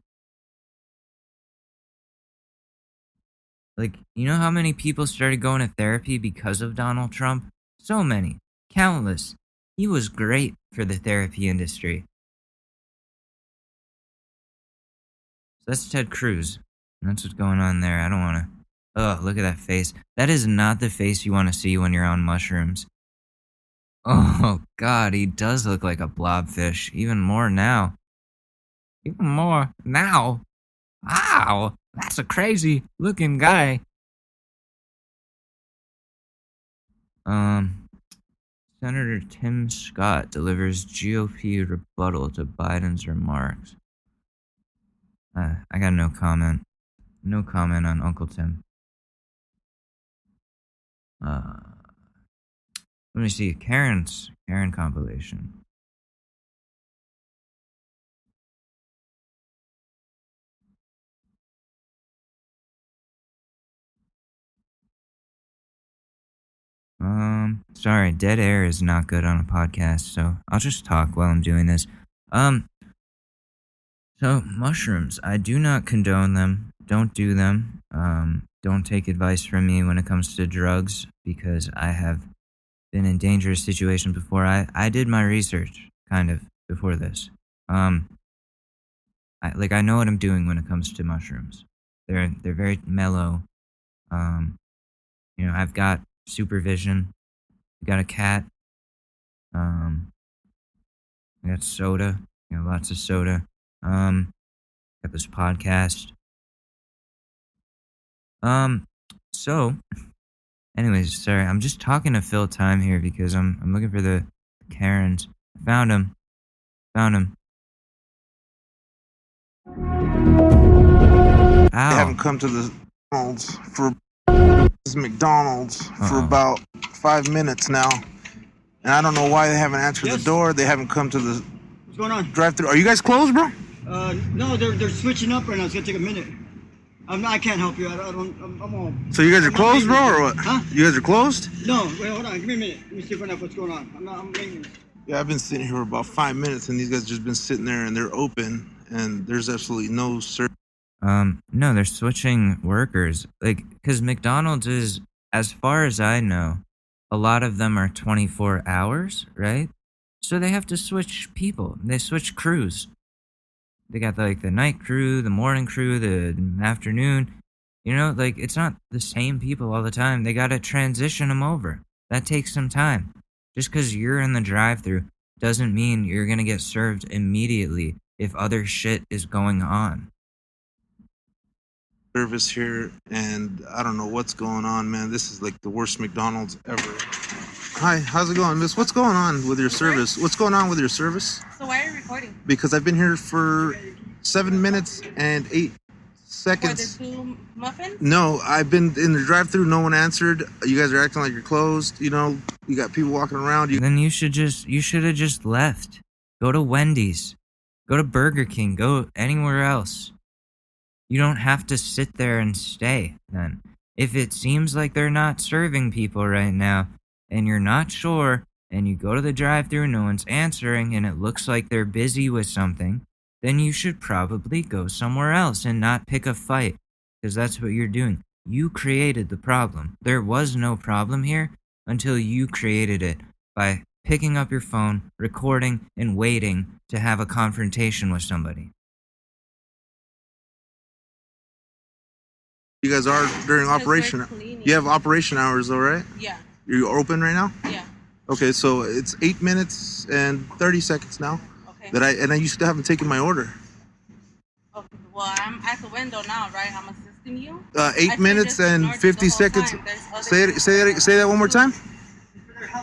Like, you know how many people started going to therapy because of Donald Trump? So many. Countless. He was great for the therapy industry. So that's Ted Cruz. That's what's going on there. I don't want to... Oh, look at that face. That is not the face you want to see when you're on mushrooms. Oh, God, he does look like a blobfish. Even more now. Even more now. Wow, that's a crazy looking guy. Senator Tim Scott delivers GOP rebuttal to Biden's remarks. I got no comment. No comment on Uncle Tim. Let me see. Karen compilation. Sorry, dead air is not good on a podcast, so I'll just talk while I'm doing this. So mushrooms, I do not condone them. Don't do them. Don't take advice from me when it comes to drugs, because I have been in dangerous situations before. I did my research, kind of, before this. I know what I'm doing when it comes to mushrooms. They're very mellow. I've got supervision. I got a cat. I got soda. Lots of soda. Got this podcast. So, anyways, sorry, I'm just talking to fill time here because I'm looking for the Karens. Found him. Ow. They haven't come to the McDonald's for about 5 minutes now, and I don't know why they haven't answered the door. They haven't come to the What's going on? drive-thru. Are you guys closed, bro? No, they're switching up right now. It's gonna take a minute. I can't help you. I don't. I'm all. So you guys are I'm not closed, bro, maintenance. or what? Huh? You guys are closed? No, wait, hold on. Give me a minute. Let me see if I know what's going on. I'm maintenance. Yeah, I've been sitting here for about 5 minutes, and these guys just been sitting there, and they're open, and there's absolutely no service. No, they're switching workers. Like, because McDonald's is, as far as I know, a lot of them are 24 hours, right? So they have to switch people. They switch crews. They got like the night crew, the morning crew, the afternoon. You know, like it's not the same people all the time. They got to transition them over. That takes some time. Just because you're in the drive-thru doesn't mean you're going to get served immediately if other shit is going on. Service here, and I don't know what's going on, man. This is like the worst McDonald's ever. Hi, how's it going, miss? What's going on with your service? What's going on with your service? So why are you recording? Because I've been here for 7 minutes and 8 seconds. For the 2 muffins? No, I've been in the drive-thru. No one answered. You guys are acting like you're closed. You know, you got people walking around. Then you should have just left. Go to Wendy's. Go to Burger King. Go anywhere else. You don't have to sit there and stay then. If it seems like they're not serving people right now, and you're not sure, and you go to the drive-thru and no one's answering, and it looks like they're busy with something, then you should probably go somewhere else and not pick a fight, because that's what you're doing. You created the problem. There was no problem here until you created it by picking up your phone, recording, and waiting to have a confrontation with somebody. You guys are during operation. You have operation hours, though, right? Yeah. You're open right now? Yeah. Okay, so it's 8 minutes and 30 seconds now. Okay. And I used to haven't taken my order. Okay. Well, I'm at the window now, right? I'm assisting you. 8 minutes and 50 seconds. Say that one more time.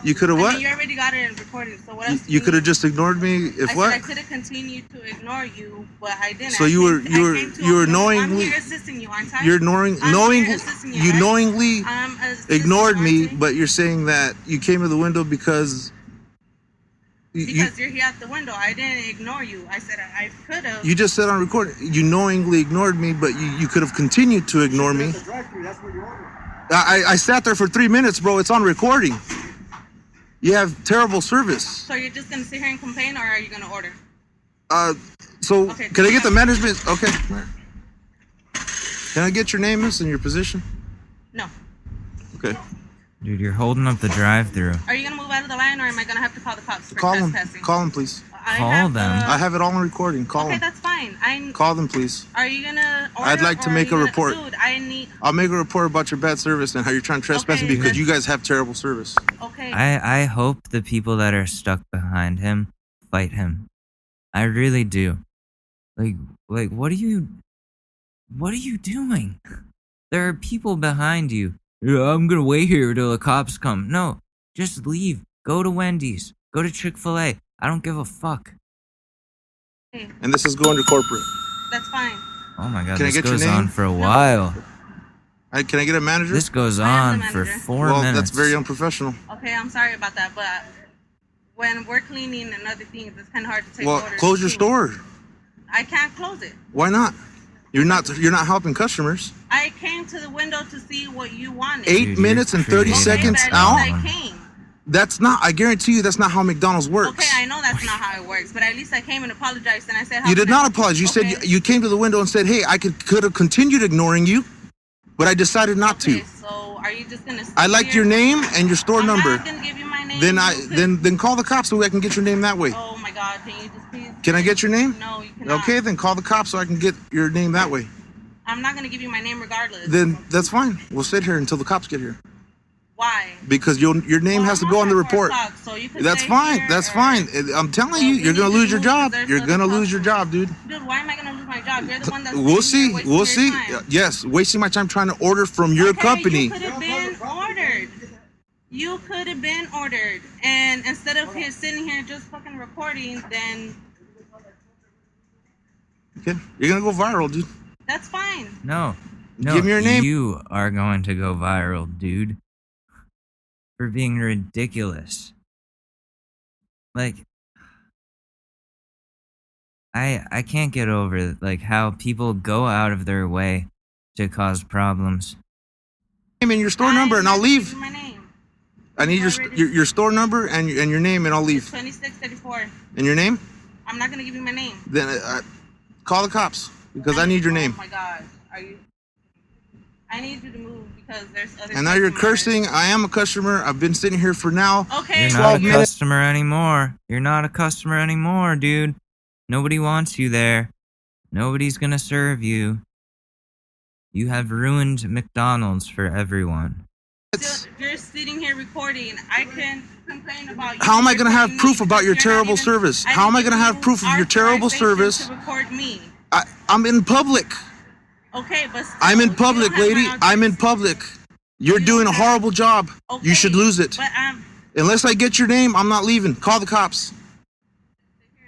You could have I what? mean, you already got it in recording, so what else? You could have just ignored me if what? I could have continued to ignore you, but I didn't. So you were knowingly. I'm here assisting you, aren't I? You're knowingly ignored me, but you're saying that you came to the window because. Because you're here at the window. I didn't ignore you. I said I could have. You just said on recording, you knowingly ignored me, but you could have continued to ignore me. I sat there for 3 minutes, bro. It's on recording. You have terrible service. So you're just gonna sit here and complain, or are you gonna order? So Okay, can I get the management? Okay. Can I get your name, miss, and your position? No. Okay. Dude, you're holding up the drive-thru. Are you gonna move out of the line, or am I gonna have to call the cops for Call them. trespassing? Call them, please. Call them. I have it all on recording. Call Okay, them. that's fine. Call them, please. Are you gonna order? I'd like to or are make you a gonna- report. Dude, I need. I'll make a report about your bad service and how you're trying to trespass me Okay, because that's- you guys have terrible service. Okay. I hope the people that are stuck behind him fight him. I really do. Like what are you doing? There are people behind you. Yeah, I'm gonna wait here till the cops come. No, just leave. Go to Wendy's. Go to Chick-fil-A. I don't give a fuck. Okay, And this is going to corporate. that's fine. Oh my god, Can I this get your goes name? on for a while. Can I get a manager? This goes I am on the for manager. 4 well, minutes. that's very unprofessional. Okay, I'm sorry about that, but when we're cleaning and other things, it's kind of hard to take Well, orders. close your too. store. I can't close it. Why not? You're not helping customers. I came to the window to see what you wanted. 8 Dude, minutes you're and 30 crazy. seconds okay, but out. at least I came. That's not. I guarantee you, that's not how McDonald's works. Okay, I know that's not how it works, but at least I came and apologized, and I said. You did not apologize. You Okay. said you came to the window and said, "Hey, I could have continued ignoring you, but I decided not Okay, to." so are you just gonna? I liked your name and your store I'm number. not gonna give you my name. Then You could- call the cops so I can get your name that way. Oh my God! Can you just please? Can I get your name? No, you cannot. Okay, then call the cops so I can get your name that way. I'm not gonna give you my name regardless. Then that's fine. We'll sit here until the cops get here Why? because your name has to go on the report. So you could That's stay fine. here, That's or- fine. I'm telling Well, you, we you're gonna need to lose your move job. because You're there's gonna other lose your job, dude. Dude, why am I gonna lose my job? You're the one that's. We'll sitting see. here wasting We'll your see. time. Yes, wasting my time trying to order from your Okay, company. You could have been ordered. You could have been ordered, and instead of here sitting here just fucking recording, then Okay, you're gonna go viral, dude. that's fine. No, Give me your name. You are going to go viral, dude. For being ridiculous. Like, I can't get over like how people go out of their way to cause problems. Name and your store number, and I'll leave. My name. I need your store number and your name, and I'll leave. 2634. And your name? I'm not gonna give you my name. Then call the cops because I need your name. Oh my gosh, are you? I need you to move because there's other. And now you're customers. cursing. I am a customer. I've been sitting here for now. Okay. You're not a customer anymore. You're not a customer anymore, dude. Nobody wants you there. Nobody's gonna serve you. You have ruined McDonald's for everyone. You're sitting here recording. I can complain about you. How am I going to have proof about your terrible service? How am I going to have proof of your terrible service? To record me. I'm in public. Okay, but still, I'm in public, lady. I'm in public. You're doing a horrible job. Okay, you should lose it. But unless I get your name, I'm not leaving. Call the cops.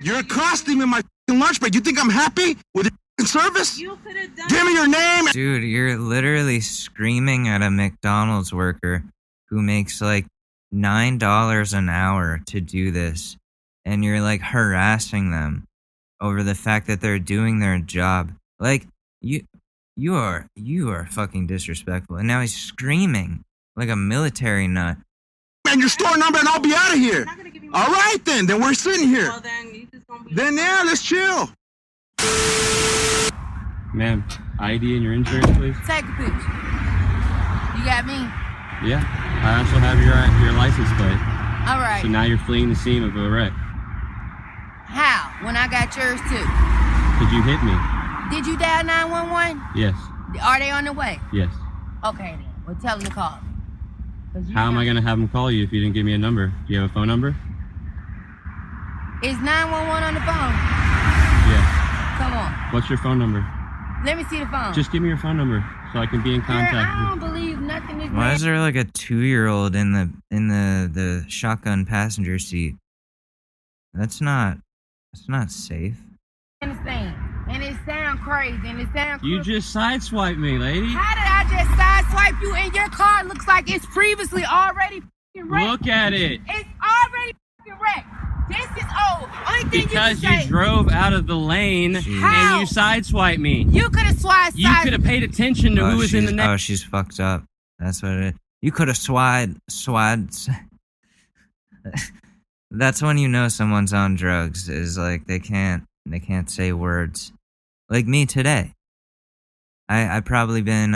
You're accosting me in my lunch break. You think I'm happy with your service? You could have done. Give me your name. Dude, you're literally screaming at a McDonald's worker who makes like $9 an hour to do this. And you're like harassing them over the fact that they're doing their job. Like, you are fucking disrespectful. And now he's screaming like a military nut. And your store number, and I'll be out of here. All right, then we're sitting here. Well, then you just gonna be. Then yeah, let's chill. Ma'am, ID and your insurance, please. Take a picture. You got me? Yeah. I also have your license plate. All right. So now you're fleeing the scene of a wreck. How? When I got yours too. Did you hit me? Did you dial 911? Yes. Are they on the way? Yes. Okay then. Well, tell them to call. How am I going to have them call you if you didn't give me a number? Do you have a phone number? Is 911 on the phone? Yeah. Come on. What's your phone number? Let me see the phone. Just give me your phone number so I can be in contact. I don't believe nothing is. Why is there like a 2-year-old in the shotgun passenger seat? That's not safe. Understand? And it sounds crazy, and it sounds. You just sideswiped me, lady. How did I just sideswipe you? And your car looks like it's previously already wrecked. Look at it. It's already wrecked. This is old. Only thing because you you drove out of the lane and you sideswiped me. You could have swiped. You could have paid attention to who was in the next. Oh, she's fucked up. That's what it is. You could have swad. That's when you know someone's on drugs. Is like they can't say words. Like me today. I probably been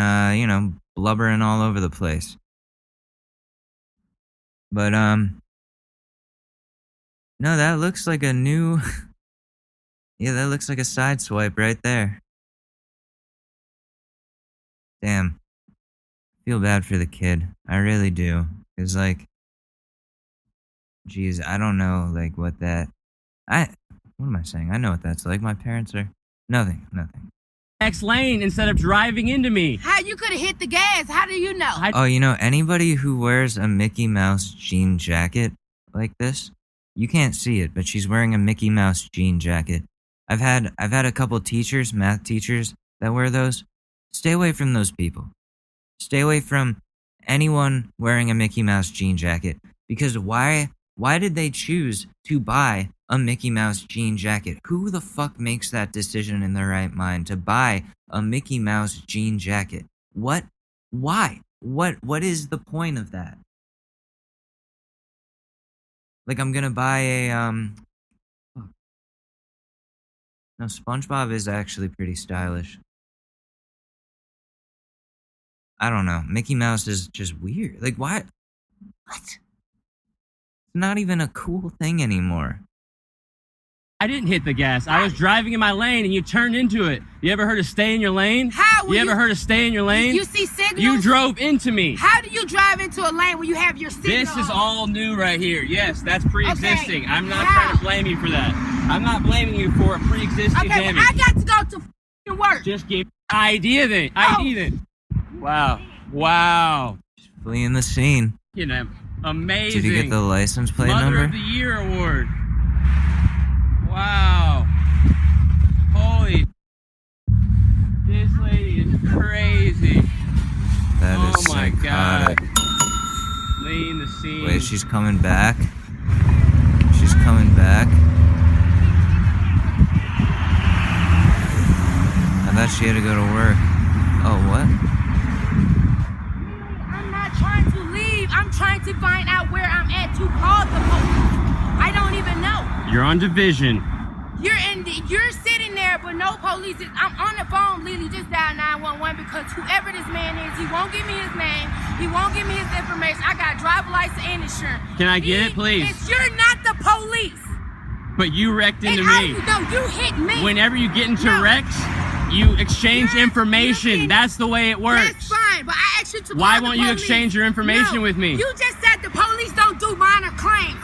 blubbering all over the place. But no, that looks like a new. Yeah, that looks like a side swipe right there. Damn. Feel bad for the kid. I really do. Cause like, geez, I don't know like what that. What am I saying? I know what that's like. My parents are nothing. Next lane instead of driving into me. How you could have hit the gas? How do you know? Oh, anybody who wears a Mickey Mouse jean jacket like this, you can't see it, but she's wearing a Mickey Mouse jean jacket. I've had a couple teachers, math teachers, that wear those. Stay away from those people. Stay away from anyone wearing a Mickey Mouse jean jacket. Because why did they choose to buy a Mickey Mouse jean jacket? Who the fuck makes that decision in their right mind to buy a Mickey Mouse jean jacket? What? Why? What is the point of that? Like, I'm gonna buy a, No, SpongeBob is actually pretty stylish. I don't know. Mickey Mouse is just weird. Like, why? What? It's not even a cool thing anymore. I didn't hit the gas. I was driving in my lane and you turned into it. You ever heard of stay in your lane? How? You ever heard of stay in your lane? You see signals? You drove into me. How do you drive into a lane when you have your signal? This is all new right here. Yes, that's pre-existing. Okay. I'm not trying to blame you for that. I'm not blaming you for a pre-existing damage. Well, I got to go to work. Just give ID then. ID then. Wow. Just fleeing the scene. Amazing. Did you get the license plate Mother number? of the Year award. Wow. Holy. This lady is crazy. That is oh my psychotic. God. Fleeing the scene. Wait, she's coming back? She's coming back? I thought she had to go to work. Oh, what? I'm not trying to leave. I'm trying to find out where I'm at to call the police. I don't even know. You're on division. You're sitting there, but no police. I'm on the phone. Lily, just dial 911 because whoever this man is, he won't give me his name. He won't give me his information. I got driver license and insurance. Can I get it, please? You're not the police. But you wrecked into me. No, you hit me. Whenever you get into wrecks, you exchange information. That's the way it works. That's fine, but I asked you to Why call won't the you police. exchange your information with me? You just said the police don't do minor claims.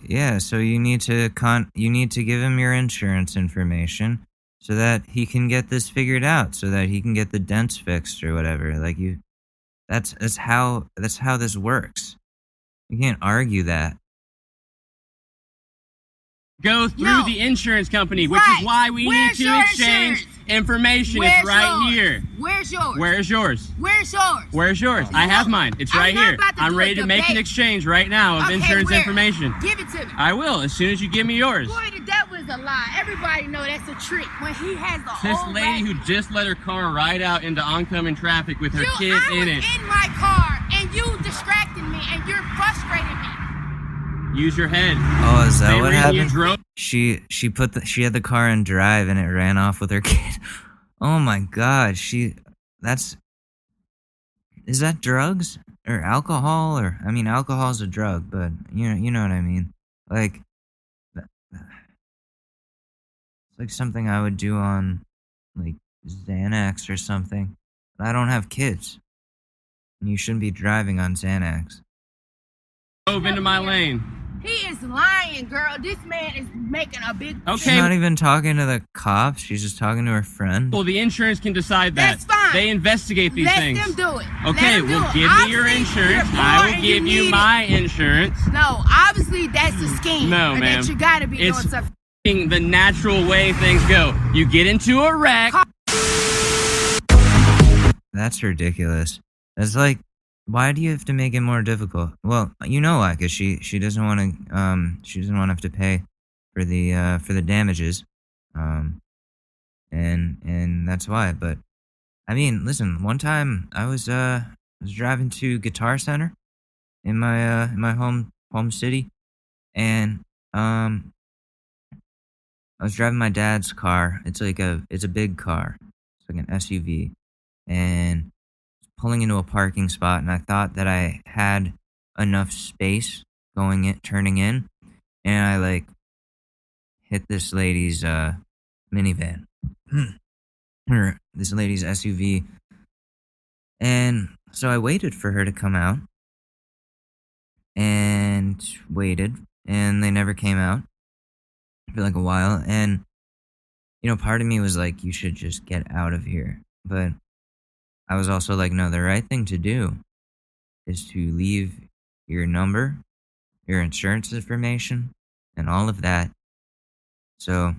Yeah, so you need to give him your insurance information so that he can get this figured out, so that he can get the dents fixed or whatever. Like that's how this works. You can't argue that. Go through the insurance company, which is why we need to exchange information. It's right here. Where's yours? Where's yours? Where's yours? Where's yours? I have mine. It's right here. I'm ready to make an exchange right now of insurance information. Give it to me. I will, as soon as you give me yours. Boy, the devil is a lie. Everybody know that's a trick. When he has the This whole lady who just let her car ride out into oncoming traffic with her kid in it. in my car, and you distracted me, and you're frustrating me. Use your head. Oh, is that what happened? You drove. She had the car in drive and it ran off with her kid. Oh my God, is that drugs or alcohol? Or I mean, alcohol's a drug, but you know what I mean. Like, it's like something I would do on like Xanax or something. But I don't have kids, and you shouldn't be driving on Xanax. Drove into my lane. He is lying, girl. This man is making a big... Okay. She's not even talking to the cops. She's just talking to her friend. Well, the insurance can decide that. That's fine. They investigate these things. Let them do it. Okay, well, give me your insurance. I will give you my insurance. No, obviously that's a scheme. No, ma'am. That you gotta be doing It's something. the natural way things go. You get into a wreck. That's ridiculous. That's like, why do you have to make it more difficult? Well, you know why? Because she doesn't want to have to pay for the damages, and that's why. But I mean, listen. One time I was driving to Guitar Center in my home city, and I was driving my dad's car. It's a big car. It's like an SUV, and pulling into a parking spot, and I thought that I had enough space turning in, and I like hit this lady's minivan, or this lady's SUV, and so I waited for her to come out, and waited, and they never came out for like a while, and part of me was like, you should just get out of here, but I was also like, no, the right thing to do is to leave your number, your insurance information, and all of that. So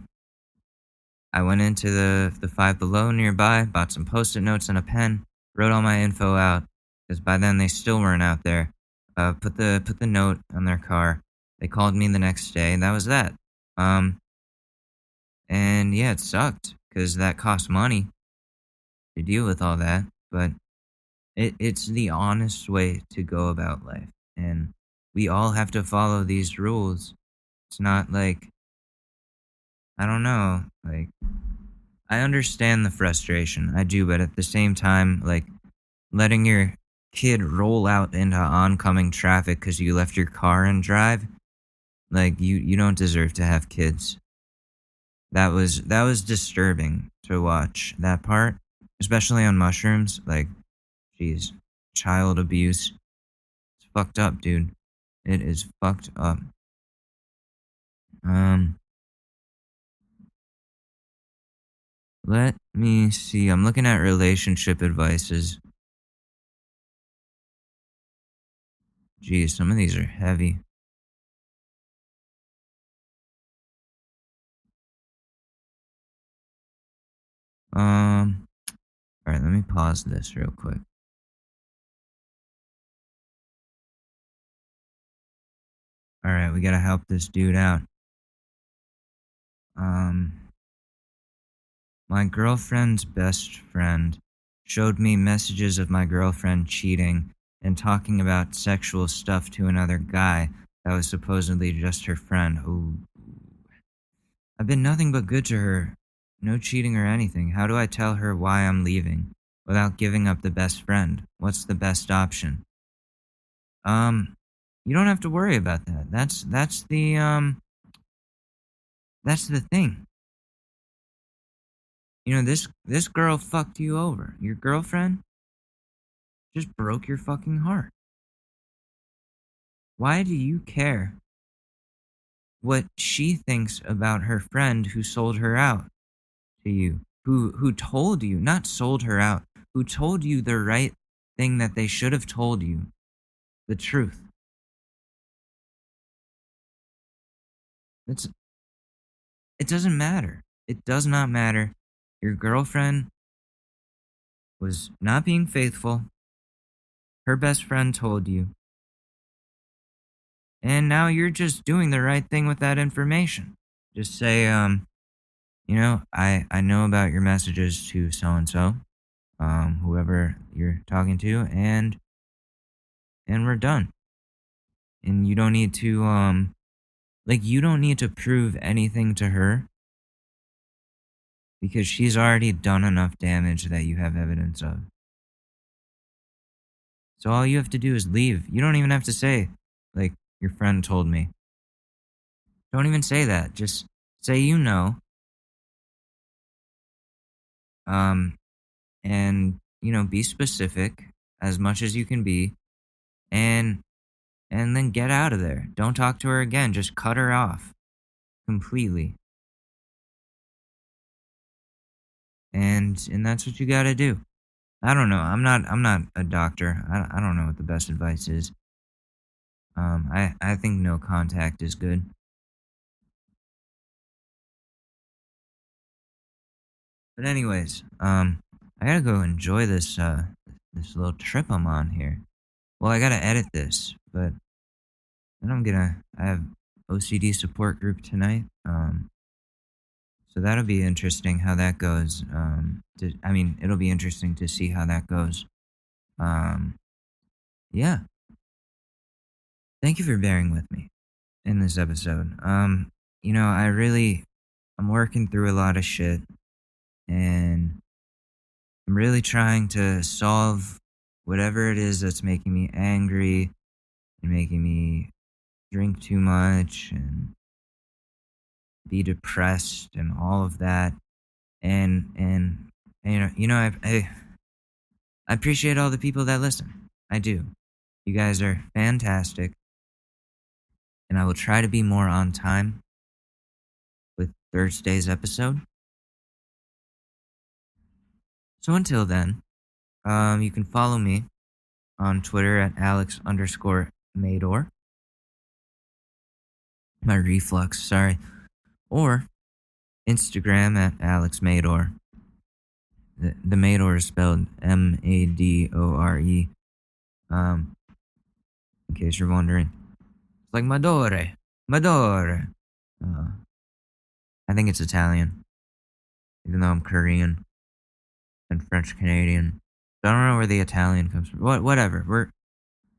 I went into the Five Below nearby, bought some Post-it notes and a pen, wrote all my info out, because by then they still weren't out there. Put the note on their car. They called me the next day, and that was that. And yeah, it sucked, because that cost money to deal with all that. But it's the honest way to go about life. And we all have to follow these rules. It's not like, I don't know, like, I understand the frustration. I do, but at the same time, like, letting your kid roll out into oncoming traffic because you left your car in drive, like, you don't deserve to have kids. That was disturbing to watch, that part. Especially on mushrooms, like, geez, child abuse. It's fucked up, dude. It is fucked up. Let me see. I'm looking at relationship advices. Geez, some of these are heavy. All right, let me pause this real quick. All right, we gotta help this dude out. My girlfriend's best friend showed me messages of my girlfriend cheating and talking about sexual stuff to another guy that was supposedly just her friend. Ooh. I've been nothing but good to her. No cheating or anything. How do I tell her why I'm leaving without giving up the best friend? What's the best option? You don't have to worry about that. That's the thing. You know, this girl fucked you over. Your girlfriend just broke your fucking heart. Why do you care what she thinks about her friend who sold her out to you? Who told you, not sold her out, who told you the right thing that they should have told you, the truth. It doesn't matter. It does not matter. Your girlfriend was not being faithful. Her best friend told you. And now you're just doing the right thing with that information. Just say, you know, I know about your messages to so-and-so, whoever you're talking to, and we're done. And you don't need to, you don't need to prove anything to her because she's already done enough damage that you have evidence of. So all you have to do is leave. You don't even have to say, like, your friend told me. Don't even say that. Just say you know. And, you know, be specific as much as you can be. And then get out of there. Don't talk to her again. Just cut her off. Completely. And that's what you gotta do. I don't know. I'm not a doctor. I don't know what the best advice is. I think no contact is good. But anyways, I gotta go enjoy this little trip I'm on here. Well, I gotta edit this, but then I have OCD support group tonight. So that'll be interesting how that goes. It'll be interesting to see how that goes. Yeah. Thank you for bearing with me in this episode. You know, I'm working through a lot of shit, and I'm really trying to solve whatever it is that's making me angry and making me drink too much and be depressed and all of that. And I appreciate all the people that listen. I do. You guys are fantastic. And I will try to be more on time with Thursday's episode. So until then, you can follow me on Twitter at Alex_Mador. My reflux, sorry. Or Instagram at Alex Mador. The Mador is spelled Madore. In case you're wondering. It's like Madore. I think it's Italian. Even though I'm Korean and French Canadian. So I don't know where the Italian comes from. Whatever.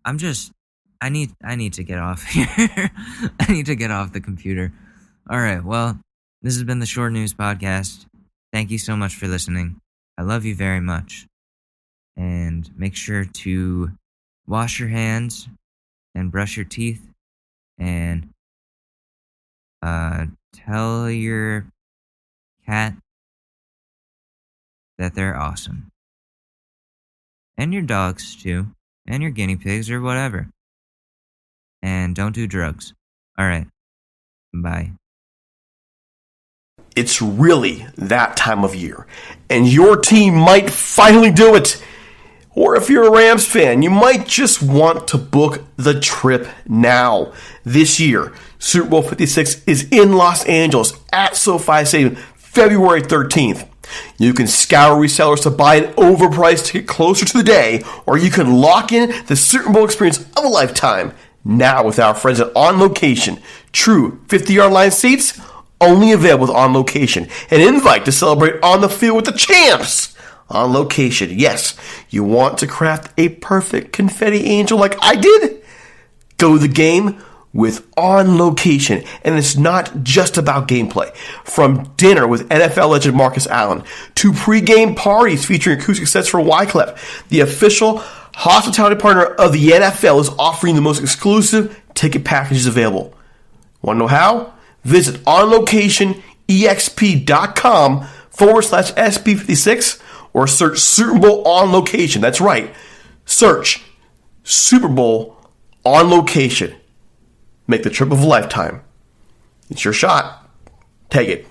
I need to get off here. I need to get off the computer. Alright, well, this has been the Short News Podcast. Thank you so much for listening. I love you very much. And make sure to wash your hands and brush your teeth and tell your cat that they're awesome. And your dogs too. And your guinea pigs or whatever. And don't do drugs. Alright. Bye. It's really that time of year, and your team might finally do it. Or if you're a Rams fan, you might just want to book the trip now. This year, Super Bowl 56 is in Los Angeles at SoFi Stadium, February 13th. You can scour resellers to buy an overpriced ticket closer to the day, or you can lock in the Super Bowl experience of a lifetime now with our friends at On Location. True 50-yard line seats, only available with On Location. An invite to celebrate on the field with the champs. On Location. Yes, you want to craft a perfect confetti angel like I did? Go the game with On Location. And it's not just about gameplay. From dinner with NFL legend Marcus Allen to pre-game parties featuring acoustic sets for Wyclef, the official hospitality partner of the NFL is offering the most exclusive ticket packages available. Want to know how? Visit onlocation.exp.com/SP56 or search Super Bowl On Location. That's right. Search Super Bowl On Location. Make the trip of a lifetime. It's your shot. Take it.